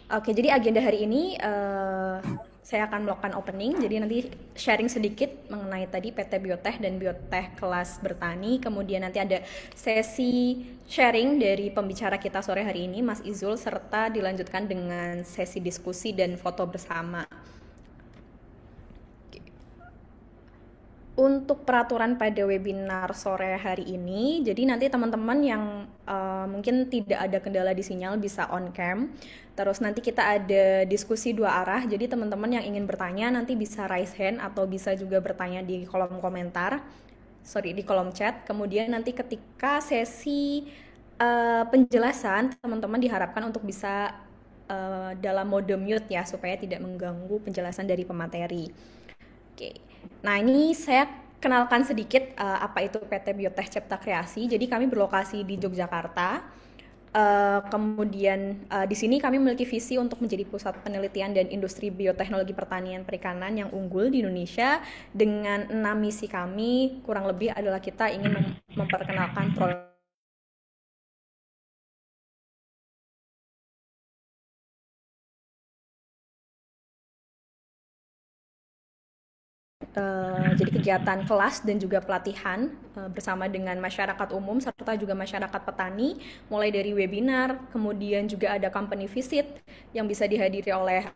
Oke, jadi agenda hari ini saya akan melakukan opening. Jadi nanti sharing sedikit mengenai tadi PT Biotech dan Biotech kelas bertani. Kemudian nanti ada sesi sharing dari pembicara kita sore hari ini, Mas Izul, serta dilanjutkan dengan sesi diskusi dan foto bersama. Untuk peraturan pada webinar sore hari ini, jadi nanti teman-teman yang mungkin tidak ada kendala di sinyal bisa on cam. Terus nanti kita ada diskusi dua arah, jadi teman-teman yang ingin bertanya nanti bisa raise hand atau bisa juga bertanya di kolom komentar, di kolom chat. Kemudian nanti ketika sesi penjelasan, teman-teman diharapkan untuk bisa dalam mode mute ya, supaya tidak mengganggu penjelasan dari pemateri. Oke. Nah, ini saya kenalkan sedikit apa itu PT Biotech Cipta Kreasi. Jadi kami berlokasi di Yogyakarta. Kemudian di sini kami memiliki visi untuk menjadi pusat penelitian dan industri bioteknologi pertanian perikanan yang unggul di Indonesia. Dengan 6 misi kami, kurang lebih adalah kita ingin memperkenalkan produk jadi kegiatan kelas dan juga pelatihan bersama dengan masyarakat umum serta juga masyarakat petani, mulai dari webinar, kemudian juga ada company visit yang bisa dihadiri oleh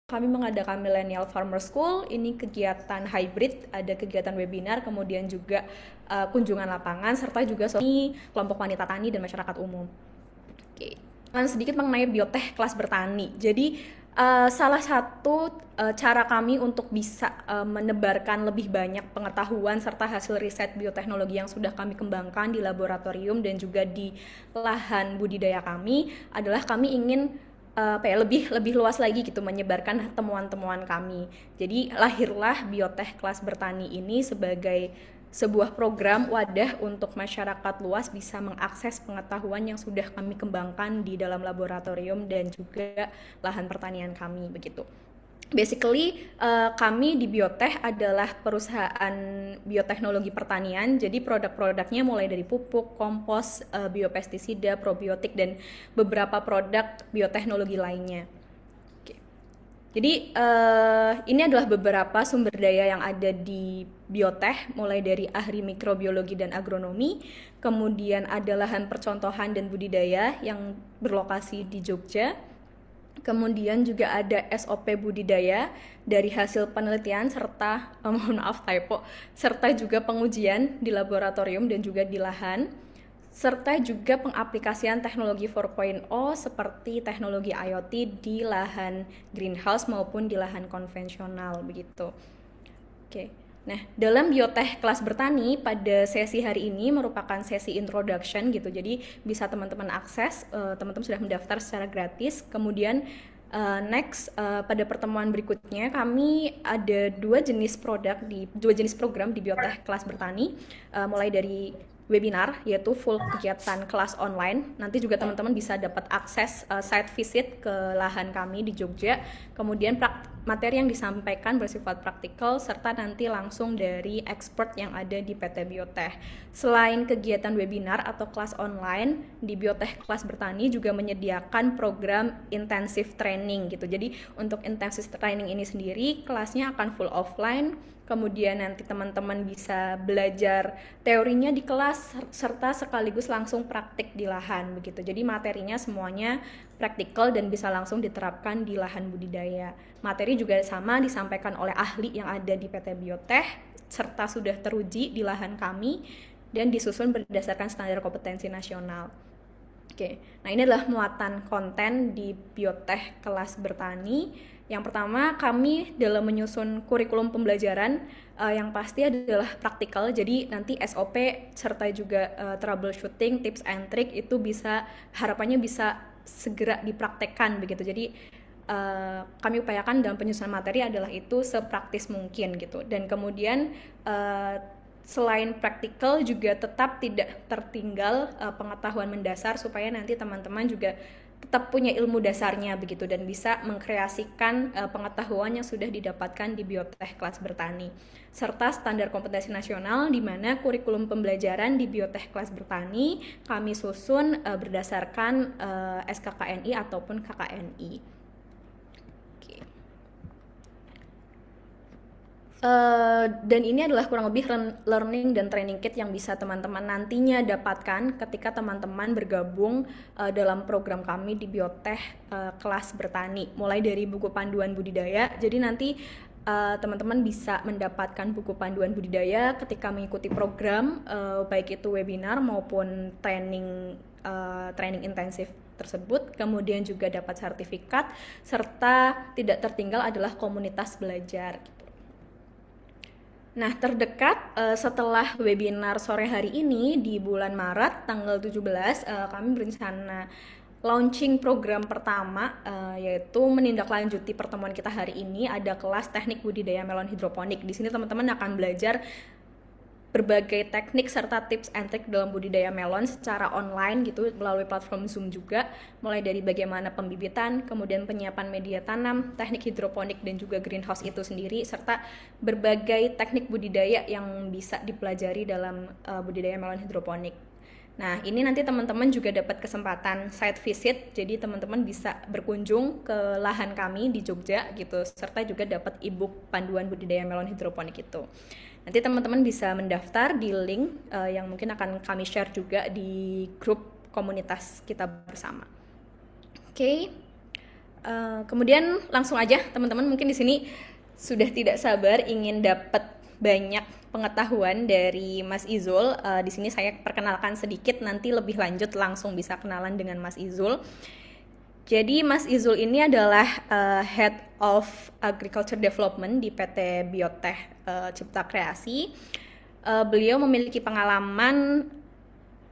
kami mengadakan Millennial Farmer School. Ini kegiatan hybrid, ada kegiatan webinar, kemudian juga kunjungan lapangan, serta juga kelompok wanita tani dan masyarakat umum. Oke, sedikit mengenai biotech kelas bertani. Jadi salah satu cara kami untuk bisa menebarkan lebih banyak pengetahuan serta hasil riset bioteknologi yang sudah kami kembangkan di laboratorium dan juga di lahan budidaya kami adalah kami ingin lebih luas lagi gitu menyebarkan temuan-temuan kami. Jadi lahirlah Biotech Kelas Bertani ini sebagai sebuah program wadah untuk masyarakat luas bisa mengakses pengetahuan yang sudah kami kembangkan di dalam laboratorium dan juga lahan pertanian kami begitu. Basically, kami di Biotech adalah perusahaan bioteknologi pertanian, jadi produk-produknya mulai dari pupuk, kompos, biopestisida, probiotik, dan beberapa produk bioteknologi lainnya. Oke. Jadi ini adalah beberapa sumber daya yang ada di Biotech, mulai dari ahli mikrobiologi dan agronomi, kemudian ada lahan percontohan dan budidaya yang berlokasi di Jogja, kemudian juga ada SOP budidaya dari hasil penelitian serta mohon maaf typo, serta juga pengujian di laboratorium dan juga di lahan, serta juga pengaplikasian teknologi 4.0 seperti teknologi IoT di lahan greenhouse maupun di lahan konvensional begitu. Oke. Nah, dalam biotech kelas bertani pada sesi hari ini merupakan sesi introduction gitu. Jadi bisa teman-teman akses, teman-teman sudah mendaftar secara gratis. Kemudian next pada pertemuan berikutnya kami ada dua jenis program di biotech kelas bertani, mulai dari webinar yaitu full kegiatan kelas online. Nanti juga teman-teman bisa dapat akses site visit ke lahan kami di Jogja. Kemudian materi yang disampaikan bersifat praktikal serta nanti langsung dari expert yang ada di PT Biotech. Selain kegiatan webinar atau kelas online, di Biotech Kelas Bertani juga menyediakan program intensive training gitu. Jadi untuk intensive training ini sendiri kelasnya akan full offline. Kemudian nanti teman-teman bisa belajar teorinya di kelas serta sekaligus langsung praktik di lahan begitu. Jadi materinya semuanya praktikal dan bisa langsung diterapkan di lahan budidaya. Materi juga sama disampaikan oleh ahli yang ada di PT Biotech serta sudah teruji di lahan kami dan disusun berdasarkan standar kompetensi nasional. Oke, nah ini adalah muatan konten di Biotech Kelas Bertani. Yang pertama, kami dalam menyusun kurikulum pembelajaran yang pasti adalah praktikal. Jadi nanti SOP serta juga troubleshooting, tips and trick itu harapannya bisa segera dipraktekkan begitu. Jadi kami upayakan dalam penyusunan materi adalah itu sepraktis mungkin gitu. Dan kemudian selain praktikal juga tetap tidak tertinggal pengetahuan mendasar supaya nanti teman-teman juga tetap punya ilmu dasarnya begitu dan bisa mengkreasikan pengetahuan yang sudah didapatkan di Biotek kelas bertani serta standar kompetensi nasional di mana kurikulum pembelajaran di Biotek kelas bertani kami susun berdasarkan SKKNI ataupun KKNI. Dan ini adalah kurang lebih learning dan training kit yang bisa teman-teman nantinya dapatkan ketika teman-teman bergabung dalam program kami di Biotek kelas bertani, mulai dari buku panduan budidaya. Jadi nanti teman-teman bisa mendapatkan buku panduan budidaya ketika mengikuti program baik itu webinar maupun training intensif tersebut, kemudian juga dapat sertifikat serta tidak tertinggal adalah komunitas belajar. Nah, terdekat setelah webinar sore hari ini di bulan Maret tanggal 17 kami berencana launching program pertama yaitu menindaklanjuti pertemuan kita hari ini, ada kelas teknik budidaya melon hidroponik. Di sini teman-teman akan belajar berbagai teknik serta tips and trick dalam budidaya melon secara online gitu melalui platform Zoom juga, mulai dari bagaimana pembibitan, kemudian penyiapan media tanam, teknik hidroponik dan juga greenhouse itu sendiri serta berbagai teknik budidaya yang bisa dipelajari dalam budidaya melon hidroponik. Nah, ini nanti teman-teman juga dapat kesempatan site visit, jadi teman-teman bisa berkunjung ke lahan kami di Jogja gitu, serta juga dapat e-book panduan budidaya melon hidroponik itu. Nanti teman-teman bisa mendaftar di link yang mungkin akan kami share juga di grup komunitas kita bersama. Oke. Kemudian langsung aja teman-teman mungkin di sini sudah tidak sabar ingin dapat banyak pengetahuan dari Mas Izul. Di sini saya perkenalkan sedikit, nanti lebih lanjut langsung bisa kenalan dengan Mas Izul. Jadi Mas Izul ini adalah Head of Agriculture Development di PT Biotek Cipta Kreasi. Beliau memiliki pengalaman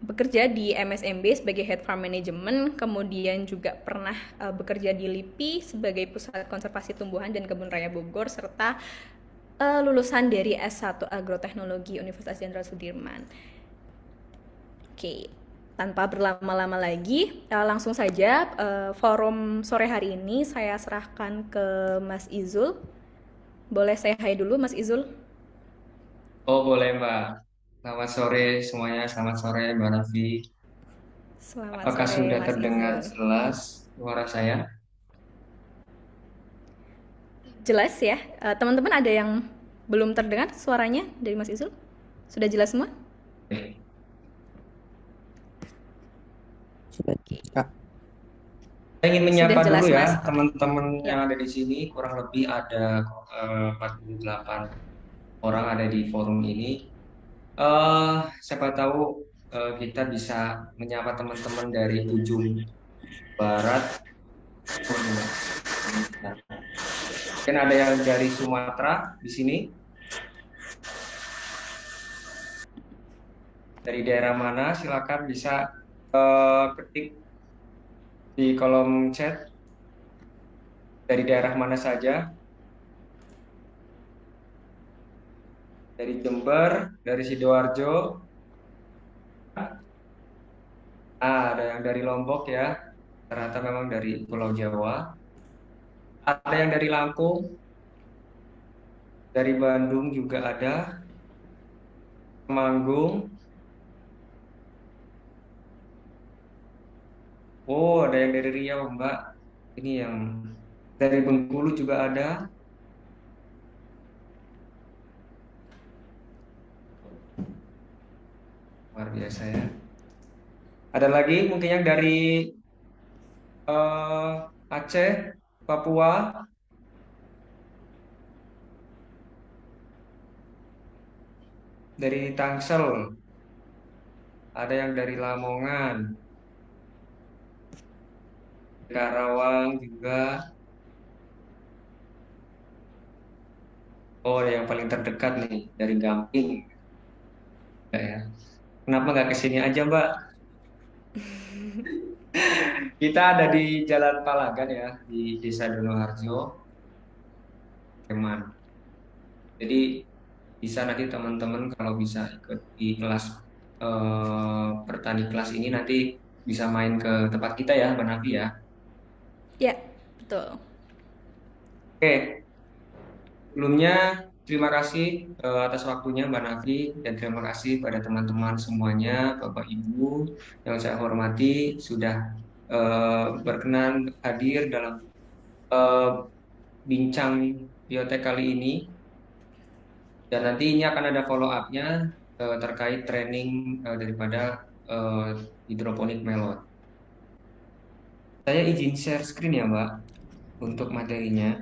bekerja di MSMB sebagai Head Farm Management, kemudian juga pernah bekerja di LIPI sebagai Pusat Konservasi Tumbuhan dan Kebun Raya Bogor, serta lulusan dari S1 Agroteknologi Universitas Jenderal Sudirman. Oke. Tanpa berlama-lama lagi, langsung saja forum sore hari ini saya serahkan ke Mas Izul. Boleh saya hai dulu Mas Izul? Oh boleh Mbak. Selamat sore semuanya, selamat sore Mbak Raffi. Selamat Apakah sore sudah Mas terdengar Izul. jelas suara saya? Jelas ya, teman-teman ada yang belum terdengar suaranya dari Mas Izul? Sudah jelas semua? Oke. Kak. Saya ingin menyapa Sudah jelas, dulu Mas. ya teman-teman Ya. yang ada di sini, kurang lebih ada 48 orang ada di forum ini. Siapa tahu kita bisa menyapa teman-teman dari ujung barat. Mungkin ada yang dari Sumatera di sini. Dari daerah mana? Silakan bisa ketik di kolom chat dari daerah mana saja. Dari Jember, dari Sidoarjo. Ada yang dari Lombok ya. Ternyata memang dari Pulau Jawa. Ada yang dari Lampung. Dari Bandung juga ada. Temanggung. Oh, ada yang dari Riau, Mbak. Ini yang dari Bengkulu juga ada. Luar biasa ya. Ada lagi mungkin yang dari Aceh, Papua. Dari Tangsel. Ada yang dari Lamongan. Karawang juga. Oh, yang paling terdekat nih dari Gamping. Ya. Kenapa nggak kesini aja, Mbak? Kita ada di Jalan Palagan ya, di Desa Donoharjo, Sleman. Jadi Bisa nanti teman-teman kalau bisa ikut di kelas bertani kelas ini nanti bisa main ke tempat kita ya, Mbak Nafi ya. Ya, betul. Oke, sebelumnya terima kasih atas waktunya Mbak Nafi dan terima kasih pada teman-teman semuanya, Bapak Ibu yang saya hormati sudah berkenan hadir dalam eh, bincang biotek kali ini. Dan nanti ini akan ada follow up-nya terkait training daripada eh, hidroponik melon. Saya izin share screen ya, Mbak, untuk materinya.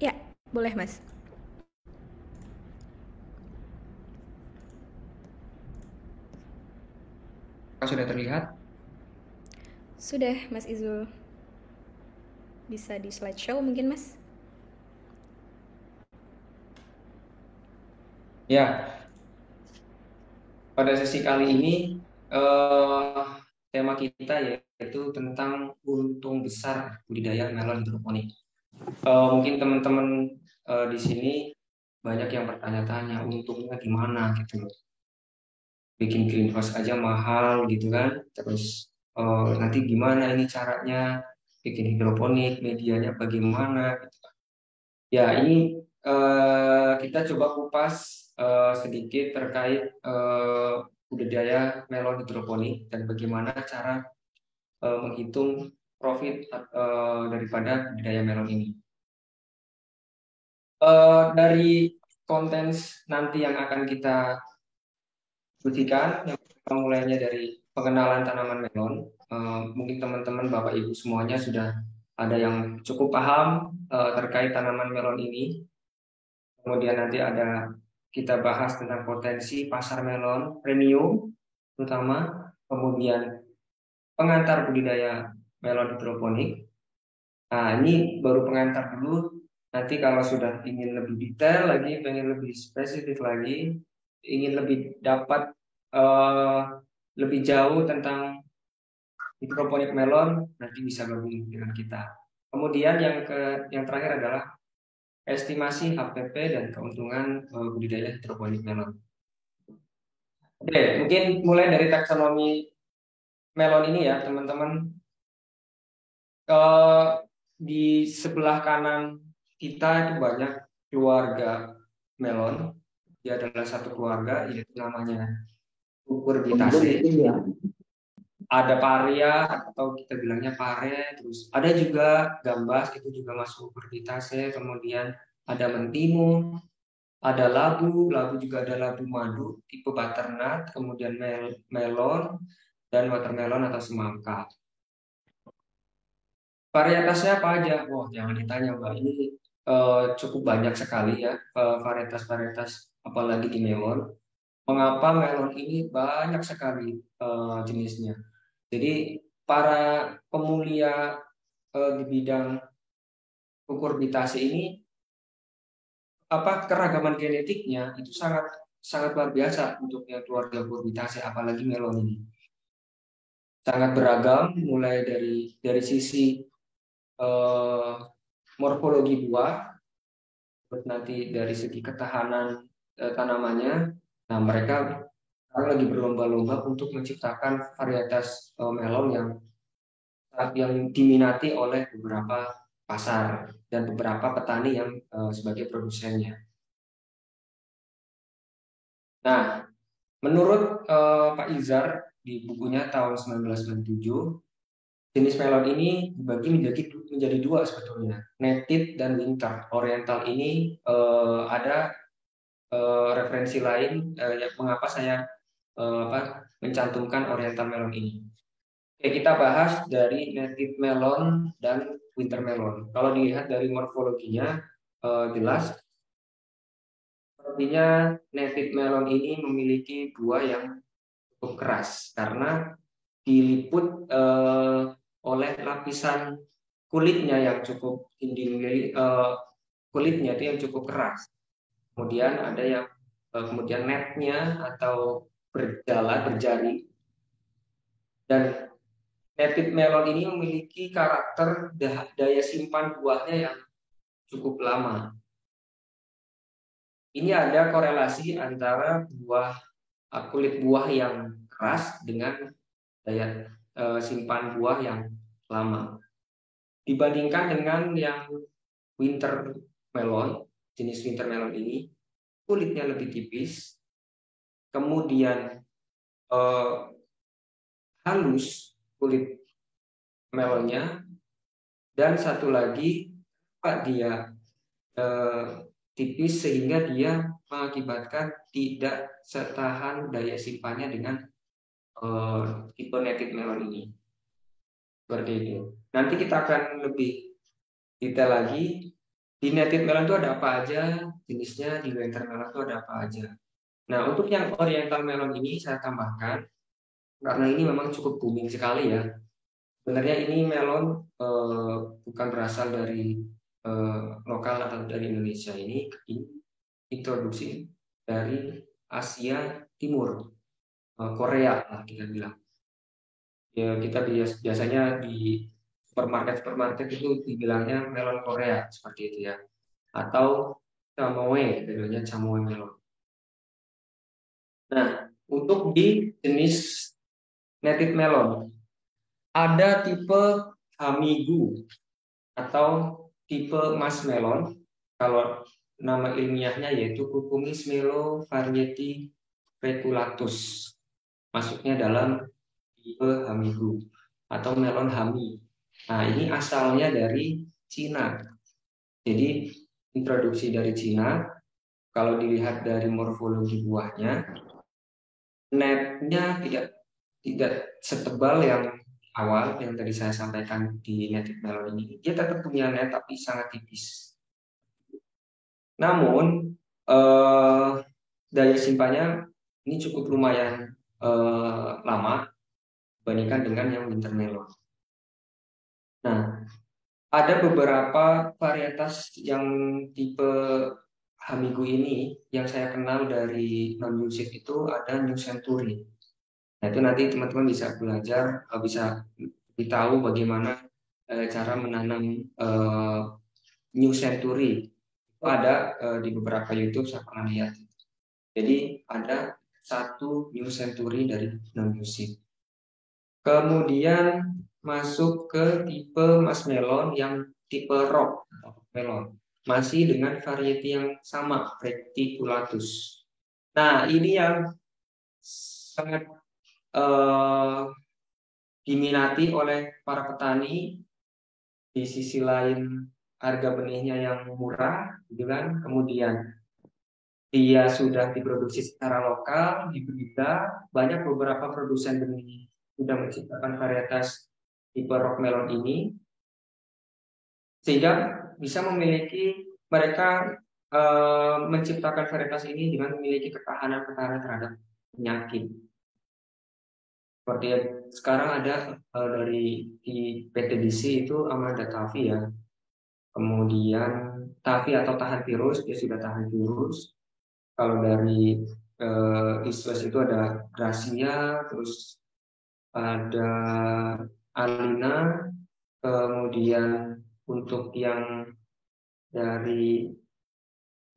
Ya, boleh Mas. Apakah sudah terlihat? Sudah Mas Izul. Bisa di slideshow mungkin Mas? Ya, pada sesi kali ini eh, tema kita yaitu tentang untung besar budidaya melon hidroponik. Mungkin teman-teman di sini banyak yang bertanya-tanya untungnya gimana gitu loh. Bikin greenhouse aja mahal gitu kan. Terus nanti gimana ini caranya bikin hidroponik, medianya bagaimana gitu. Ya, ini kita coba kupas sedikit terkait budidaya melon hidroponik dan bagaimana cara menghitung profit daripada budidaya melon ini. Dari konten nanti yang akan kita diskusikan, yang pertama mulainya dari pengenalan tanaman melon. Mungkin teman-teman Bapak Ibu semuanya sudah ada yang cukup paham terkait tanaman melon ini. Kemudian nanti ada kita bahas tentang potensi pasar melon premium terutama, kemudian pengantar budidaya melon hidroponik. Nah, ini baru pengantar dulu. Nanti kalau sudah ingin lebih detail lagi, pengen lebih spesifik lagi, ingin lebih dapat eh, lebih jauh tentang hidroponik melon, nanti bisa gabung dengan kita. Kemudian yang terakhir adalah estimasi HPP dan keuntungan budidaya hidroponik melon. Oke, mungkin mulai dari taksonomi melon ini ya, teman-teman. Eh, di sebelah kanan kita itu banyak keluarga melon. Dia adalah satu keluarga, yaitu namanya Cucurbitaceae. Ada paria atau kita bilangnya pare, terus ada juga gambas, itu juga masuk Cucurbitaceae. Kemudian ada mentimun, ada labu, labu juga ada labu madu tipe butternut, kemudian melon dan watermelon atau semangka. Varietasnya apa aja? Wah, jangan ditanya, Mbak. Ini cukup banyak sekali ya varietas-varietas, apalagi di melon. Mengapa melon ini banyak sekali jenisnya? Jadi para pemulia di bidang kukurbitase ini, apa keragaman genetiknya itu sangat sangat luar biasa untuk keluarga kukurbitase, apalagi melon ini. Sangat beragam, mulai dari sisi eh, morfologi buah, terus nanti dari segi ketahanan tanamannya. Nah, mereka sekarang lagi berlomba-lomba untuk menciptakan varietas melon yang diminati oleh beberapa pasar dan beberapa petani yang sebagai produsennya. Nah, menurut Pak Izar di bukunya tahun 1997, jenis melon ini dibagi menjadi dua sebetulnya, native dan winter. Oriental ini ada referensi lain yang mengapa saya mencantumkan oriental melon ini. Oke, kita bahas dari native melon dan winter melon. Kalau dilihat dari morfologinya jelas, sepertinya native melon ini memiliki buah yang cukup keras karena diliput oleh lapisan kulitnya yang cukup tinggi, kulitnya itu yang cukup keras. Kemudian ada yang kemudian netnya atau berjari. Dan native melon ini memiliki karakter daya simpan buahnya yang cukup lama. ini ada korelasi antara kulit buah yang keras dengan daya simpan buah yang lama. Dibandingkan dengan yang winter melon, jenis winter melon ini kulitnya lebih tipis, kemudian halus kulit melonnya, dan satu lagi dia tipis sehingga dia mengakibatkan tidak setahan daya simpannya dengan tipe native melon ini. Seperti itu. Nanti kita akan lebih detail lagi. Di native melon itu ada apa aja jenisnya, di winter melon itu ada apa aja. Nah, untuk yang oriental melon ini saya tambahkan karena ini memang cukup booming sekali ya. Sebenarnya ini melon bukan berasal dari lokal atau dari Indonesia, ini introduksi dari Asia Timur, Korea lah kita bilang. Ya, kita biasanya di supermarket itu dibilangnya melon Korea seperti itu ya, atau chamoy, namanya chamoy melon. Nah, untuk di jenis native melon ada tipe hamigu atau tipe muskmelon. Kalau nama ilmiahnya yaitu Cucumis melo variety reculatus. Masuknya dalam tipe hamigu atau melon hami. Nah, ini asalnya dari Cina. Jadi introduksi dari Cina. Kalau dilihat dari morfologi buahnya, netnya tidak setebal yang awal yang tadi saya sampaikan di native melon ini. Dia tetap punya net tapi sangat tipis. Namun daya simpannya ini cukup lumayan lama dibandingkan dengan yang winter melon. Nah, ada beberapa varietas yang tipe hamigu ini yang saya kenal dari non music itu ada New Century. Nah, itu nanti teman-teman bisa belajar, bisa tahu bagaimana cara menanam New Century. Itu ada di beberapa YouTube saya pernah lihat. Jadi ada satu New Century dari non music. Kemudian masuk ke tipe muskmelon yang tipe rock atau melon, masih dengan variety yang sama, reticulatus. Nah, ini yang sangat diminati oleh para petani. Di sisi lain harga benihnya yang murah, gitu kan? Kemudian dia sudah diproduksi secara lokal, di Blida, banyak beberapa produsen benih sudah menciptakan varietas tipe rock melon ini, sehingga bisa memiliki mereka menciptakan varietas ini dengan memiliki ketahanan terhadap penyakit. Seperti sekarang ada dari di PTBC itu Amanda Tavi ya. Kemudian Tavi atau tahan virus, dia sudah tahan virus. Kalau dari East West itu ada Gracia, terus ada Alina, kemudian untuk yang dari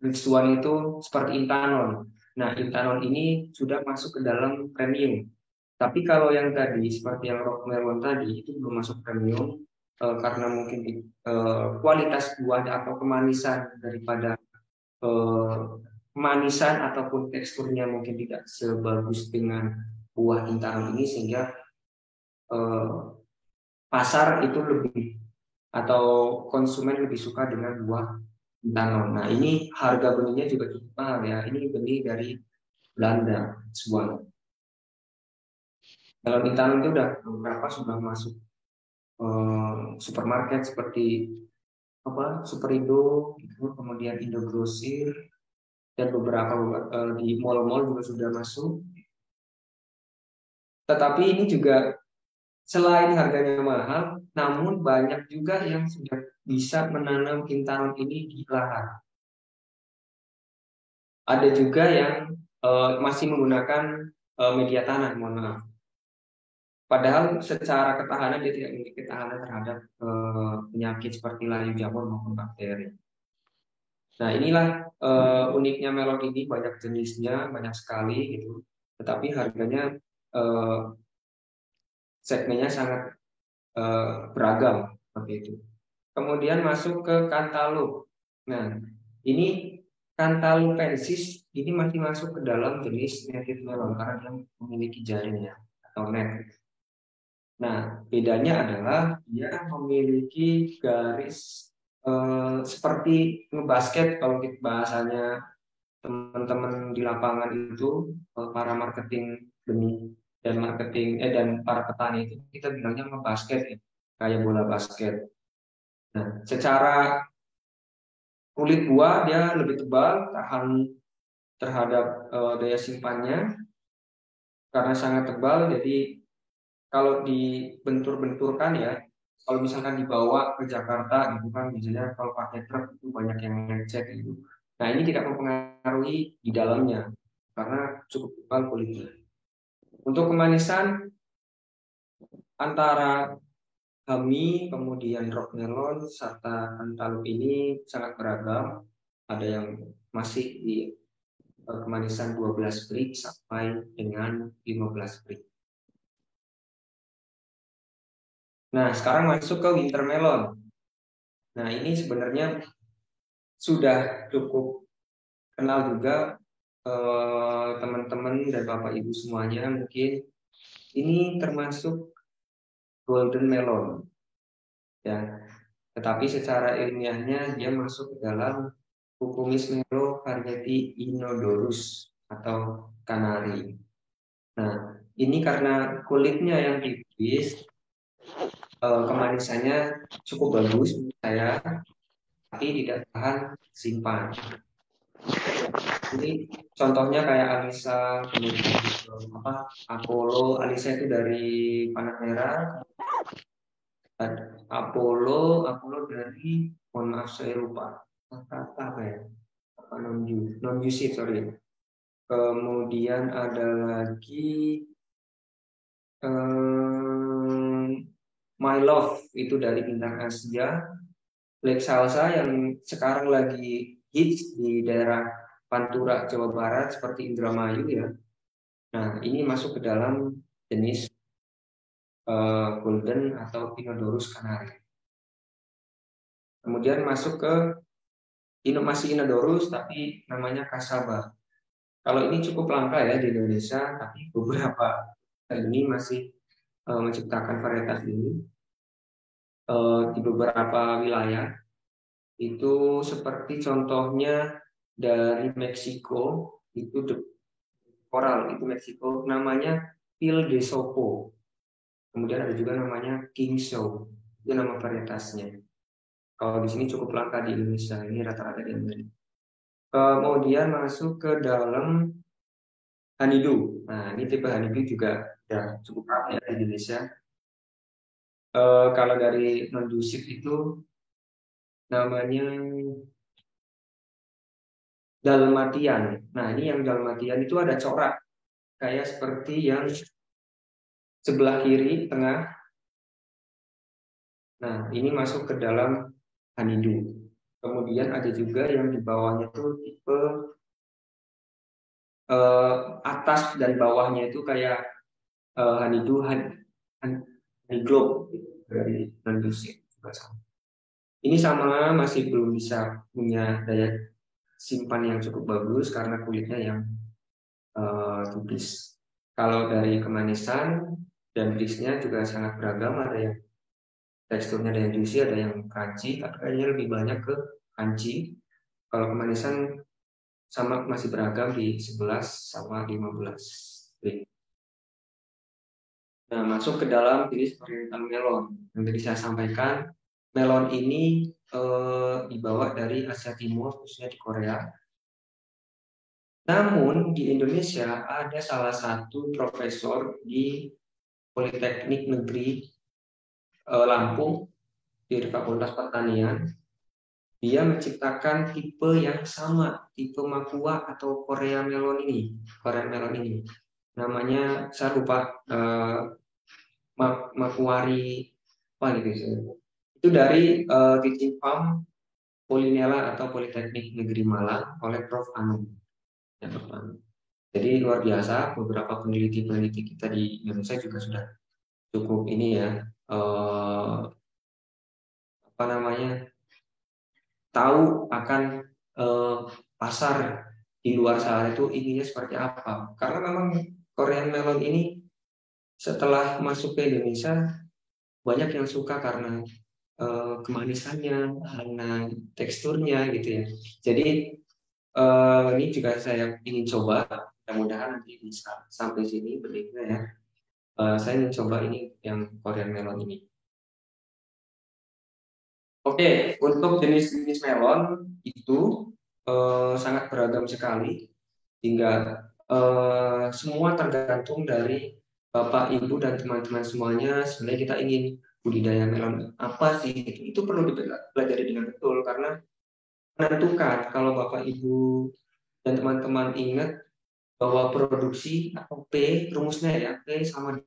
Rizwan itu seperti Intanon. Nah, Intanon ini sudah masuk ke dalam premium. Tapi kalau yang tadi seperti yang Rock Melon tadi itu belum masuk premium karena mungkin kualitas buah atau kemanisan daripada kemanisan ataupun teksturnya mungkin tidak sebagus dengan buah Intanon ini, sehingga pasar itu lebih atau konsumen lebih suka dengan buah Intanon. Nah, ini harga benihnya juga cukup mahal ya. Ini benih dari Belanda, Swan. Kalau Intanon itu udah beberapa sudah masuk supermarket seperti Superindo, gitu, kemudian Indogrosir, dan beberapa di mall-mall juga sudah masuk. Tetapi ini juga selain harganya mahal, namun banyak juga yang sudah bisa menanam Intanon ini di lahan. Ada juga yang masih menggunakan media tanah, mohon maaf. Padahal secara ketahanan dia tidak memiliki ketahanan terhadap penyakit seperti layu jamur maupun bakteri. Nah, inilah uniknya melon ini, banyak jenisnya, banyak sekali gitu. Tetapi harganya segmennya sangat beragam seperti itu. Kemudian masuk ke cantaloupe. Nah, ini cantaloupensis ini masih masuk ke dalam jenis native melon karena dia memiliki jaringnya atau net. Nah, bedanya adalah dia memiliki garis seperti ngebasket kalau bahasanya teman-teman di lapangan itu, para marketing benih dan dan para petani itu kita bilangnya ngebasket ya, kayak bola basket. Nah, secara kulit buah dia lebih tebal, tahan terhadap daya simpannya karena sangat tebal. Jadi kalau dibentur-benturkan ya, kalau misalkan dibawa ke Jakarta gitu kan, biasanya kalau pakai truk itu banyak yang lecet gitu. Nah, ini tidak mempengaruhi di dalamnya karena cukup tebal kulitnya. Untuk kemanisan antara Hami, kemudian rock melon, serta cantaloupe ini sangat beragam. Ada yang masih di kemanisan 12 prik sampai dengan 15 prik. Nah, sekarang masuk ke winter melon. Nah, ini sebenarnya sudah cukup kenal juga teman-teman dan Bapak Ibu semuanya mungkin. Ini termasuk golden melon ya. Tetapi secara ilmiahnya dia masuk ke dalam Cucumis melo variety inodorus atau kanari. Nah, ini karena kulitnya yang tipis, kemanisannya cukup bagus menurut saya, tapi tidak tahan simpan. Ini contohnya kayak Alisa, kemudian Apollo. Alisa itu dari Panah Merah, Apollo dari, mohon maaf saya lupa apa ya, non jusif sorry. Kemudian ada lagi My Love itu dari Bintang Asia, Black Salsa yang sekarang lagi hits di daerah Pantura Jawa Barat seperti Indramayu ya. Nah, ini masuk ke dalam jenis golden atau Inodorus canari. Kemudian masuk ke masih Inodorus tapi namanya Kasaba. Kalau ini cukup langka ya di Indonesia, tapi beberapa ini masih menciptakan varietas ini di beberapa wilayah. Itu seperti contohnya dari Meksiko, itu coral itu Meksiko, namanya Pil de Sopo. Kemudian ada juga namanya King Show, itu nama varietasnya. Kalau di sini cukup langka di Indonesia, ini rata-rata di Amerika. Kemudian masuk ke dalam honeydew. Nah, ini tipe honeydew juga ya cukup ramai ya di Indonesia. Kalau dari non-dusif itu namanya Dalmatian. Nah, ini yang Dalmatian itu ada corak kayak seperti yang sebelah kiri tengah. Nah, ini masuk ke dalam honeydew. Kemudian ada juga yang di bawahnya itu tipe atas dan bawahnya itu kayak honeydew, honey globe dari non-dusif. Ini sama masih belum bisa punya daya simpan yang cukup bagus karena kulitnya yang tipis. Kalau dari kemanisan dan brisnya juga sangat beragam, ada yang teksturnya ada yang juicy, ada yang crunchy, tapi kayaknya lebih banyak ke crunchy. Kalau kemanisan sama masih beragam di 11 sama 15 prik. Nah, masuk ke dalam jenis varietas melon. Yang tadi saya sampaikan, melon ini dibawa dari Asia Timur, khususnya di Korea. Namun di Indonesia ada salah satu profesor di Politeknik Negeri Lampung di Fakultas Pertanian. Dia menciptakan tipe yang sama, tipe Makua atau Korea melon ini. Namanya saya lupa, Makuari apa gitu. Itu dari Kitchen Farm Polinela atau Politeknik Negeri Malang oleh Prof. Anum. Ya, Prof. Anum. Jadi luar biasa, beberapa peneliti-peneliti kita di Indonesia juga sudah cukup ini ya, apa namanya, tahu akan eh, pasar di luar sana itu ininya seperti apa. Karena memang Korean melon ini setelah masuk ke Indonesia banyak yang suka karena kemanisannya, karena teksturnya gitu ya. Jadi ini juga saya ingin coba, mudah-mudahan nanti bisa sampai sini berikutnya ya. Saya ingin coba ini yang Korean melon ini. Oke, untuk jenis-jenis melon itu sangat beragam sekali, hingga semua tergantung dari Bapak, Ibu, dan teman-teman semuanya. Sebenarnya kita ingin budidaya melon apa sih? Itu perlu dipelajari dengan betul, karena menentukan kalau Bapak, Ibu, dan teman-teman ingat bahwa produksi atau P, rumusnya ya, P sama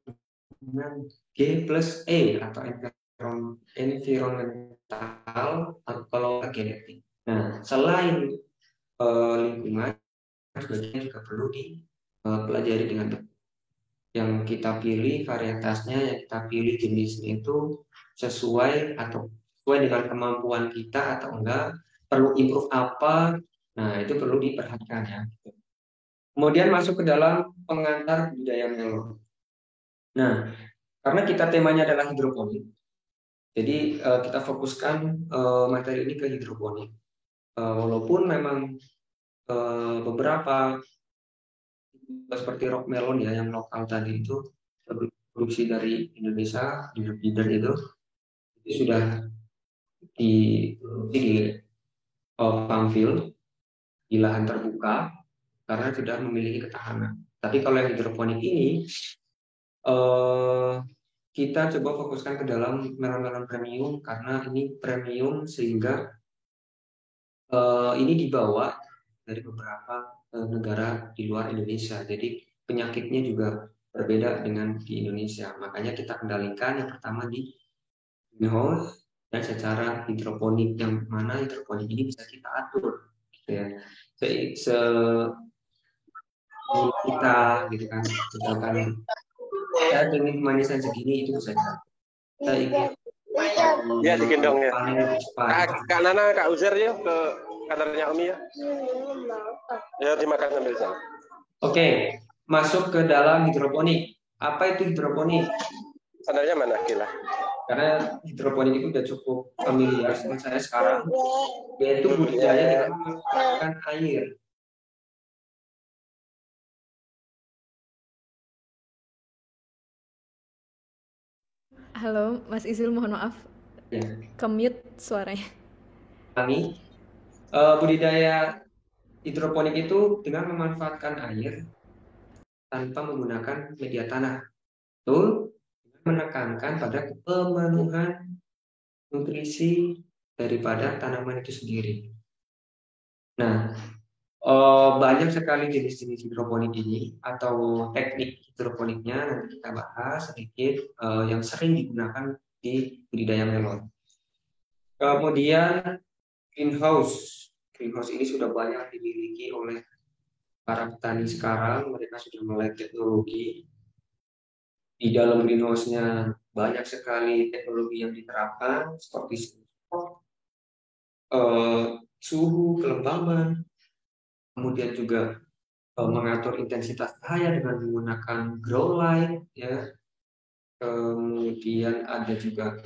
dengan G plus E atau environmental atau kalau genetik. Nah, selain lingkungan, sebagian juga perlu dipelajari dengan betul. Yang kita pilih varietasnya, yang kita pilih jenisnya itu sesuai dengan kemampuan kita atau enggak, perlu improve apa. Nah, itu perlu diperhatikan ya. Kemudian masuk ke dalam pengantar budidaya melon. Nah, karena kita temanya adalah hidroponik, jadi kita fokuskan materi ini ke hidroponik. Walaupun memang beberapa seperti rock melon ya yang lokal tadi itu produksi dari Indonesia, di leader itu sudah di farm field, di lahan terbuka, karena sudah memiliki ketahanan. Tapi kalau yang hidroponik ini kita coba fokuskan ke dalam melon-melon premium, karena ini premium sehingga ini dibawa dari beberapa negara di luar Indonesia. Jadi penyakitnya juga berbeda dengan di Indonesia. Makanya kita kendalikan yang pertama di greenhouse dan secara hidroponik, yang mana hidroponik ini bisa kita atur gitu ya. Se kita gitu kan. Misalkan saya ingin kemanisan segini, itu bisa kita. Saya ingin ya digendong ya. panen lebih cepat. Kak Nana, Kak Uzer ya ke kantornya Umi ya. Ya dimakan sambil sana. Oke, masuk ke dalam hidroponik. Apa itu hidroponik? Sandalnya mana gila? Karena hidroponik itu udah cukup familiar sama saya sekarang, yaitu budidaya dengan menggunakan air. Halo, Mas Izil, mohon maaf. Ya. Ke-mute suaranya. Kami budidaya hidroponik itu dengan memanfaatkan air tanpa menggunakan media tanah. Itu menekankan pada pemenuhan nutrisi daripada tanaman itu sendiri. Nah, banyak sekali jenis-jenis hidroponik ini atau teknik hidroponiknya, nanti kita bahas sedikit yang sering digunakan di budidaya melon. Kemudian greenhouse. Greenhouse ini sudah banyak dimiliki oleh para petani sekarang. Mereka sudah melek teknologi. Di dalam greenhouse-nya banyak sekali teknologi yang diterapkan seperti suhu, kelembaban, kemudian juga mengatur intensitas cahaya dengan menggunakan grow light ya. Kemudian ada juga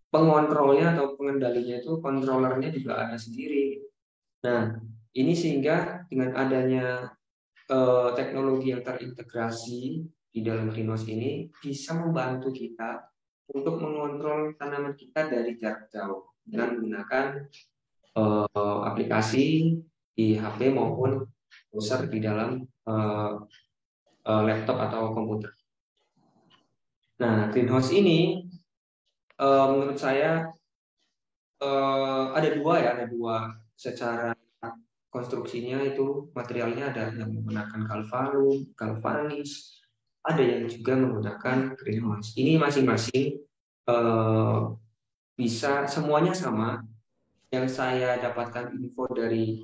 pengontrolnya atau pengendalinya, itu controllernya juga ada sendiri. Nah, ini sehingga dengan adanya teknologi yang terintegrasi di dalam greenhouse ini bisa membantu kita untuk mengontrol tanaman kita dari jarak jauh dengan menggunakan aplikasi di HP maupun browser di dalam laptop atau komputer. Nah, greenhouse ini menurut saya ada dua secara konstruksinya. Itu materialnya ada yang menggunakan galvanis, ada yang juga menggunakan greenhouse. Ini masing-masing bisa, semuanya sama, yang saya dapatkan info dari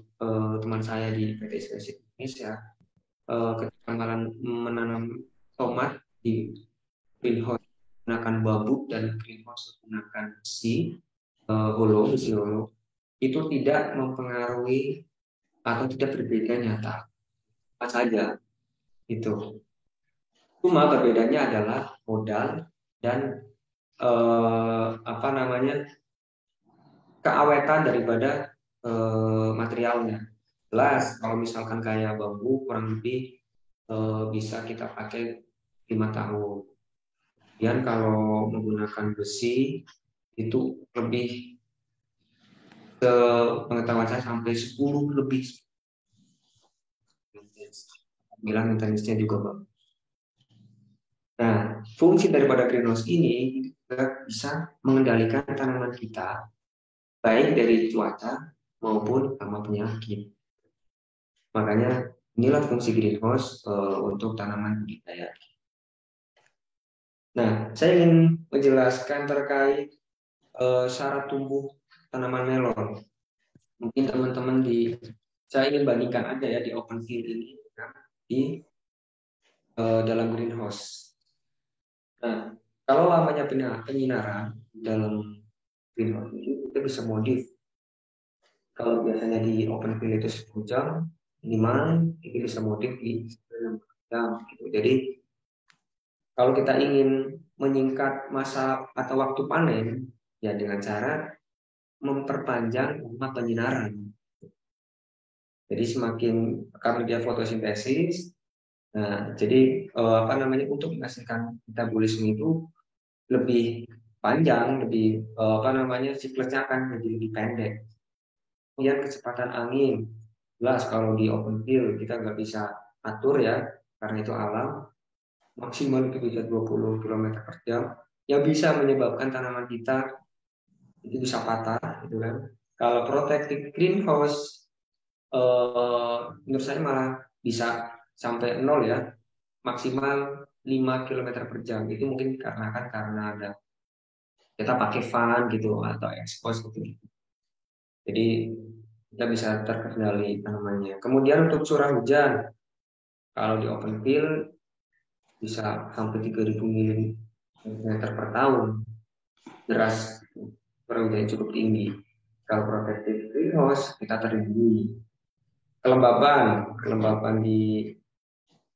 teman saya di PT Spesies Indonesia, ketika menanam tomat di greenhouse menggunakan bambu dan greenhouse menggunakan besi hollow, itu tidak mempengaruhi atau tidak berbeda nyata, apa saja itu. Cuma perbedaannya adalah modal dan apa namanya, keawetan daripada materialnya. Jelas kalau misalkan kayak bambu kurang lebih bisa kita pakai 5 tahun. Kemudian kalau menggunakan besi itu lebih, pengetahuan saya sampai 10 lebih. Bilang maintenance-nya juga bagus. Nah, fungsi daripada greenhouse ini juga bisa mengendalikan tanaman kita baik dari cuaca maupun hama penyakit. Makanya inilah fungsi greenhouse untuk tanaman budidaya. Nah, saya ingin menjelaskan terkait syarat tumbuh tanaman melon. Mungkin teman-teman saya ingin bandingkan aja ya di open field ini di dalam greenhouse. Nah, kalau lamanya penyinaran dalam greenhouse itu kita bisa modif. Kalau biasanya di open field itu 10 jam, minimal itu bisa modif di 6 jam. Gitu. Jadi kalau kita ingin menyingkat masa atau waktu panen, ya dengan cara memperpanjang lama penyinaran. Jadi semakin karena dia fotosintesis, nah jadi apa namanya, untuk menghasilkan metabolisme itu lebih panjang, lebih apa namanya, siklusnya akan menjadi lebih pendek. Kemudian kecepatan angin, jelas kalau di open field kita nggak bisa atur ya, karena itu alam, maksimal itu bisa 20 km per jam, yang bisa menyebabkan tanaman kita itu bisa patah, gitu kan. Kalau protective greenhouse, menurut saya malah bisa sampai 0 ya, maksimal 5 km per jam. Itu mungkin karena ada kita pakai fan gitu atau expose gitu. Jadi kita bisa terkendali tanamannya. Kemudian untuk curah hujan, kalau di open field bisa sampai 3.000 mm per tahun, deras, curah hujan cukup tinggi. Kalau protective greenhouse kita terlindungi. Kelembaban di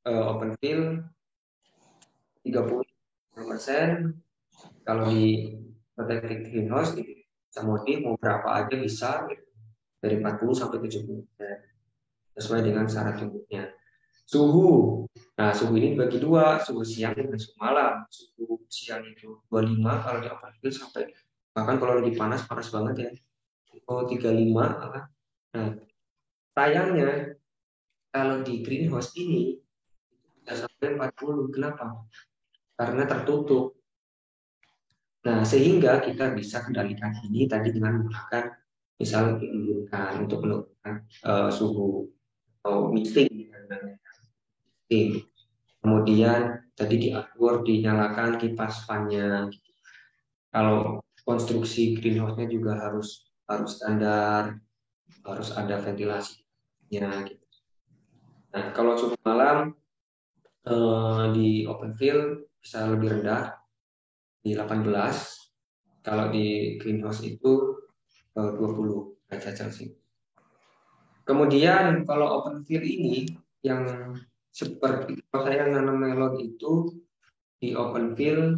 open field 30%. Kalau di protective greenhouse bisa modif mau berapa aja bisa, dari 40 sampai 70%, sesuai dengan syarat tumbuhnya. Suhu, nah suhu ini bagi dua, suhu siang dan suhu malam. Suhu siang itu 25 kalau di open field, sampai bahkan kalau lagi panas banget ya, itu 35. Nah, sayangnya kalau di greenhouse ini bisa sampai 40. Kenapa? Karena tertutup. Nah, sehingga kita bisa kendalikan ini tadi dengan menggunakan misal diizinkan untuk menurunkan suhu atau misting. Kemudian tadi diatur dinyalakan kipas fan-nya. Kalau konstruksi greenhouse-nya juga harus standar, harus ada ventilasinya. Gitu. Nah, kalau suhu malam di open field bisa lebih rendah di 18. Kalau di greenhouse itu 20 derajat Celcius. Kemudian kalau open field ini yang seperti kalau saya nanam melon itu di open field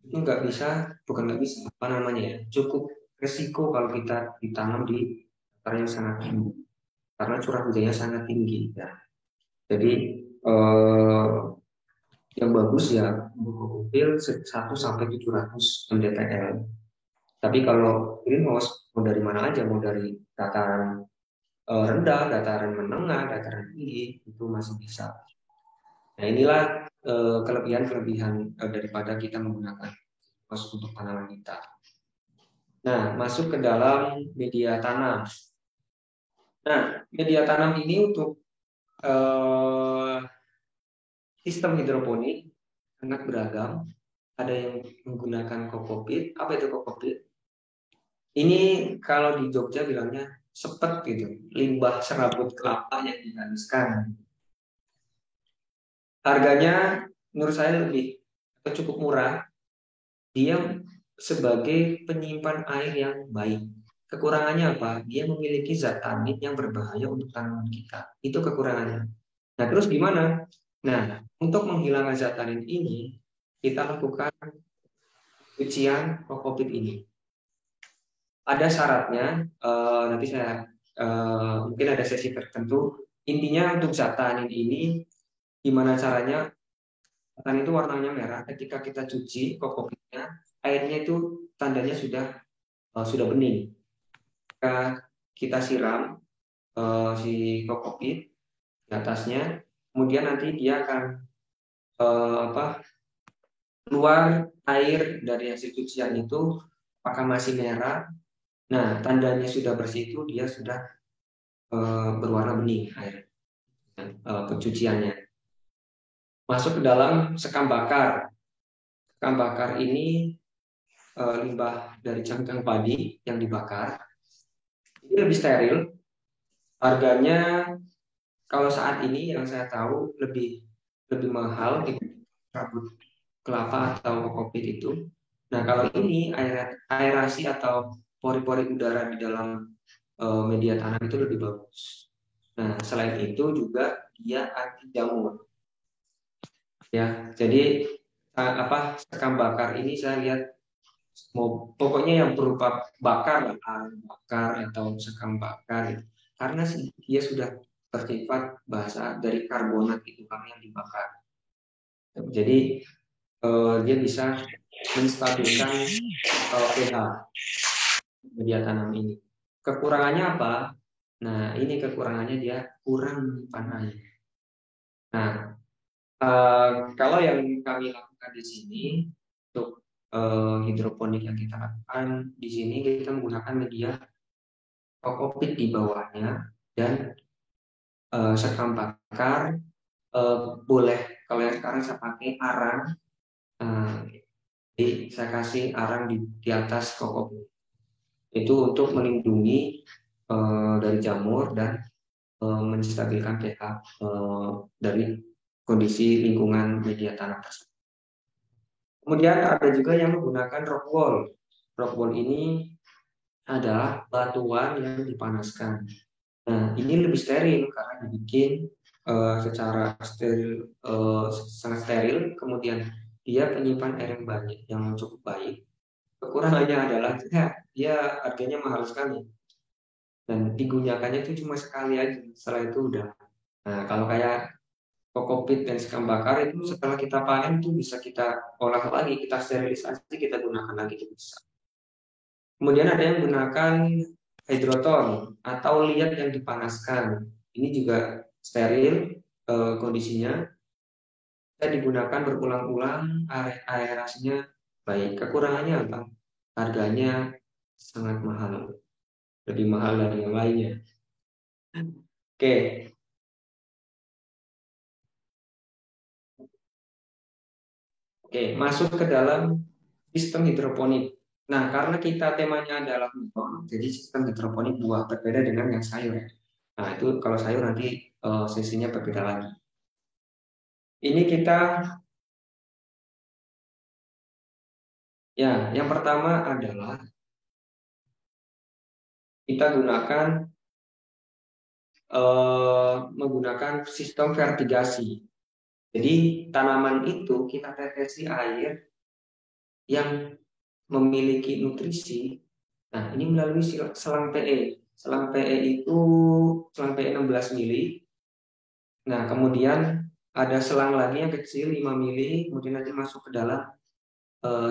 itu bukan nggak bisa, apa namanya ya, cukup resiko kalau kita ditanam di dataran yang sangat tinggi karena curah hujannya sangat tinggi ya. Jadi yang bagus ya open field 1 sampai 700 mdpl. Tapi kalau greenhouse mau dari mana aja, mau dari dataran rendah, dataran menengah, dataran tinggi, itu masih bisa. Nah inilah kelebihan-kelebihan daripada kita menggunakan greenhouse untuk tanaman kita. Nah, masuk ke dalam media tanam. Nah, media tanam ini untuk sistem hidroponik sangat beragam. Ada yang menggunakan kokopit. Apa itu kokopit? Ini kalau di Jogja bilangnya sepet gitu, limbah serabut kelapa yang dihaluskan. Harganya menurut saya lebih atau cukup murah. Dia sebagai penyimpan air yang baik. Kekurangannya apa? Dia memiliki zat tannin yang berbahaya untuk tanaman kita. Itu kekurangannya. Nah, terus gimana? Nah, untuk menghilangkan zat tannin ini, kita lakukan cucian kokopit ini. Ada syaratnya, nanti saya mungkin ada sesi tertentu. Intinya untuk zat tannin ini, gimana caranya? Tannin itu warnanya merah. Ketika kita cuci kokopitnya, airnya itu tandanya sudah bening. Jika kita siram si kokopit di atasnya, kemudian nanti dia akan keluar air dari hasil cucian itu, apakah masih merah. Nah, tandanya sudah bersih itu dia sudah berwarna bening air pencuciannya. Masuk ke dalam sekam bakar. Sekam bakar ini limbah dari cangkang padi yang dibakar. Ini lebih steril. Harganya kalau saat ini yang saya tahu lebih mahal di rambut kelapa atau kokopit itu. Nah, kalau ini aerasi atau pori-pori udara di dalam media tanam itu lebih bagus. Nah, selain itu juga dia anti jamur. Ya, jadi sekam bakar ini saya lihat pokoknya yang berupa bakar, bakar atau sekam bakar, karena dia sudah bersifat bahasa dari karbonat itu kan yang dibakar. Jadi dia bisa menstabilkan pH media tanam ini. Kekurangannya apa? Nah, ini kekurangannya dia kurang menyimpan air. Nah, kalau yang kami lakukan di sini untuk hidroponik yang kita lakukan di sini, kita menggunakan media kokopit di bawahnya dan sekam bakar. Boleh kalau yang sekarang saya pakai arang. Jadi saya kasih arang di atas kokopit. Itu untuk melindungi dari jamur dan menstabilkan pH dari kondisi lingkungan media tanam tersebut. Kemudian ada juga yang menggunakan rock wool. Rock wool ini adalah batuan yang dipanaskan. Nah, ini lebih steril karena dibikin secara steril, sangat steril. Kemudian dia penyimpan air yang banyak, yang cukup baik. Kekurangannya adalah dia harganya mahal sekali dan digunakannya itu cuma sekali aja. Setelah itu udah. Nah, kalau kayak kokopit dan sekam bakar itu setelah kita panen itu bisa kita olah lagi, kita sterilisasi, kita gunakan lagi itu bisa. Kemudian ada yang menggunakan hidroton atau liat yang dipanaskan. Ini juga steril kondisinya. Bisa digunakan berulang-ulang, aerasinya baik. Kekurangannya apa? Harganya sangat mahal, lebih mahal dari yang lainnya. Oke. Oke, masuk ke dalam sistem hidroponik. Nah, karena kita temanya adalah buah, jadi sistem hidroponik buah berbeda dengan yang sayur. Nah, itu kalau sayur nanti sesinya berbeda lagi. Ini kita, ya, yang pertama adalah kita menggunakan sistem vertigasi. Jadi tanaman itu kita tetesi air yang memiliki nutrisi. Nah, ini melalui selang PE. Selang PE itu selang PE 16 mili. Nah, kemudian ada selang lagi yang kecil 5 mili, kemudian nanti masuk ke dalam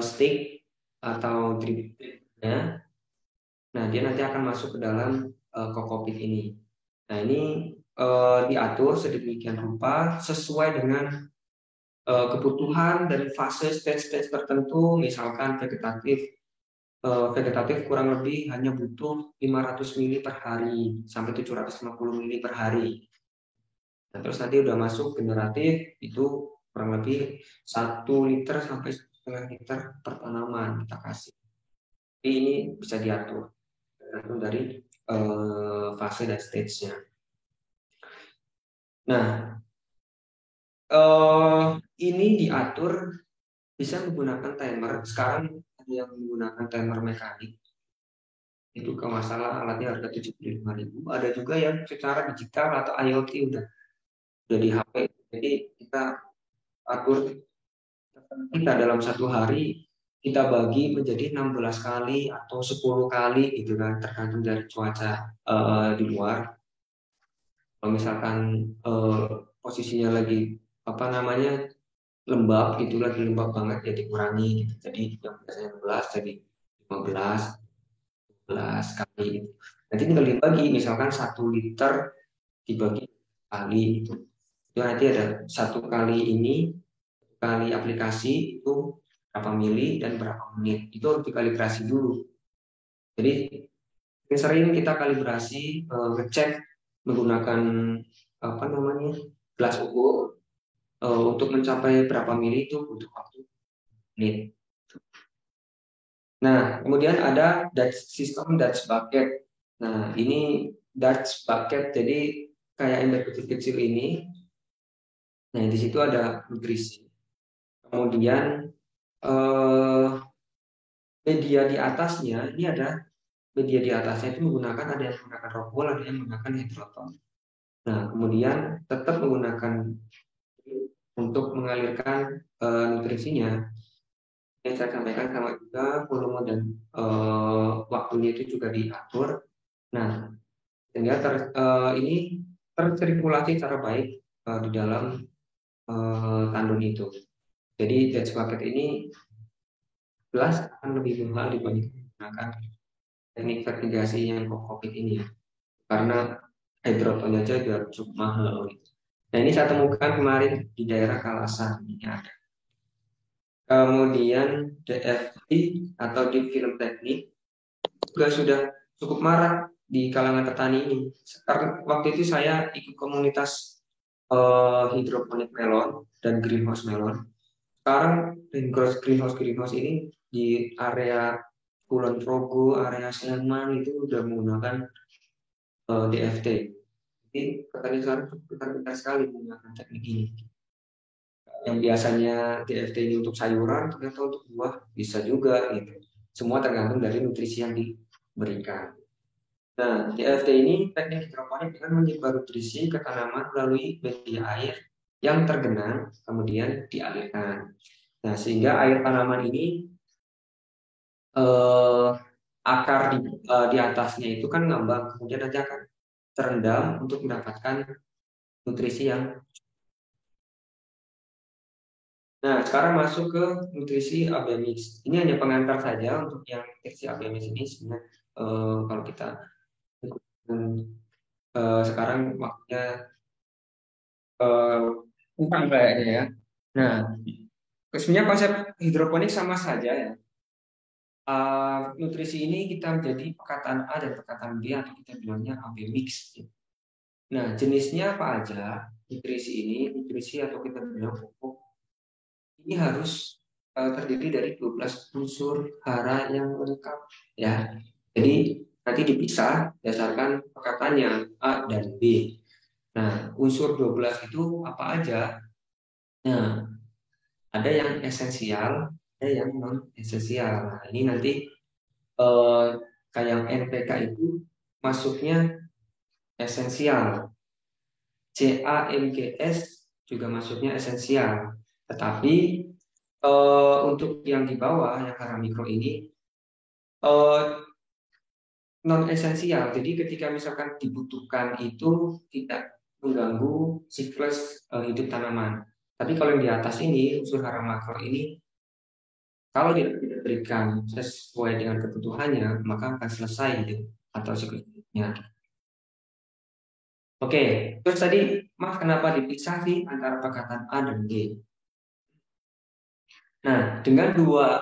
stick atau dripnya. Nah, dia nanti akan masuk ke dalam kokopit ini. Nah, ini diatur sedemikian rupa sesuai dengan kebutuhan dari fase stage tertentu, misalkan vegetatif kurang lebih hanya butuh 500 mili per hari sampai 750 mili per hari. Nah, terus nanti udah masuk generatif itu kurang lebih 1 liter sampai 1,5 liter per tanaman kita kasih. Jadi ini bisa diatur tergantung dari fase dan stage-nya. Nah, ini diatur bisa menggunakan timer. Sekarang ada yang menggunakan timer mekanik. Itu kalau nggak salah alatnya harga 75.000. Ada juga yang secara digital atau IoT udah di HP. Jadi kita atur kita dalam satu hari kita bagi menjadi 16 kali atau 10 kali gitu kan, tergantung dari cuaca di luar. Kalau misalkan posisinya lagi apa namanya lembab gitu, lagi lembab banget ya dikurangi gitu. Jadi yang biasanya 16 jadi 15 12 kali gitu. Nanti tinggal dibagi, misalkan 1 liter dibagi kali gitu. Itu nanti ada 1 kali ini kali aplikasi itu berapa mili dan berapa menit. Itu harus dikalibrasi dulu. Jadi sering kita kalibrasi ngecek menggunakan apa namanya gelas ukur untuk mencapai berapa mili itu butuh waktu menit. Nah, kemudian ada sistem Dutch bucket. Nah, ini Dutch bucket jadi kayak ember kecil-kecil ini. Nah, di situ ada nutrisi. Kemudian media di atasnya ini ada media di atasnya itu menggunakan ada yang menggunakan rock wool, ada yang menggunakan hidroton. Nah, kemudian tetap menggunakan untuk mengalirkan nutrisinya. Yang saya sampaikan sama juga volume dan waktunya itu juga diatur. Nah, sehingga ini tersirkulasi secara baik di dalam tandon itu. Jadi Dutch bucket ini jelas akan lebih mahal dibanding menggunakan teknik fertigasi yang COVID ini ya. Karena hidrotonnya aja juga cukup mahal gitu. Nah, ini saya temukan kemarin di daerah Kalasan ini ada. Kemudian DFT atau Deep Film Teknik juga sudah cukup marak di kalangan petani ini. Karena waktu itu saya ikut komunitas hidroponik melon dan greenhouse melon. Sekarang greenhouse ini di area Kulon Progo, area Sleman itu udah menggunakan DFT. Jadi petani sekarang pintar-pintar sekali menggunakan teknik ini. Yang biasanya DFT ini untuk sayuran, ternyata untuk buah bisa juga gitu. Semua tergantung dari nutrisi yang diberikan. Nah, DFT ini teknik hidroponik dengan menyebar nutrisi ke tanaman melalui media air yang tergenang kemudian dialirkan. Nah, sehingga air tanaman ini akar di atasnya itu kan ngambang, kemudian nanti akan terendam untuk mendapatkan nutrisi yang. Nah, sekarang masuk ke nutrisi ABMix. Ini hanya pengantar saja untuk yang nutrisi ABMix ini sebenarnya kalau kita sekarang waktunya kurang kayaknya ya. Nah, sebenarnya konsep hidroponik sama saja ya. Nutrisi ini kita menjadi perkataan A dan perkataan B atau kita bilangnya AB mix. Nah, jenisnya apa aja? Nutrisi atau kita bilang pupuk ini harus terdiri dari 12 unsur hara yang lengkap ya. Jadi nanti dipisah berdasarkan perkataannya A dan B. Nah, unsur 12 itu apa aja? Nah, ada yang esensial, ada yang non esensial. Nah, ini nanti kayak NPK itu masuknya esensial. CAMGS juga masuknya esensial. Tetapi untuk yang di bawah yang hara mikro ini non esensial. Jadi ketika misalkan dibutuhkan itu tidak mengganggu siklus hidup tanaman. Tapi kalau yang di atas ini unsur hara makro ini kalau tidak diberikan sesuai dengan kebutuhannya maka akan selesai gitu, atau siklusnya. Oke, terus tadi maaf kenapa dipisah sih antara perkataan A dan B? Nah, dengan dua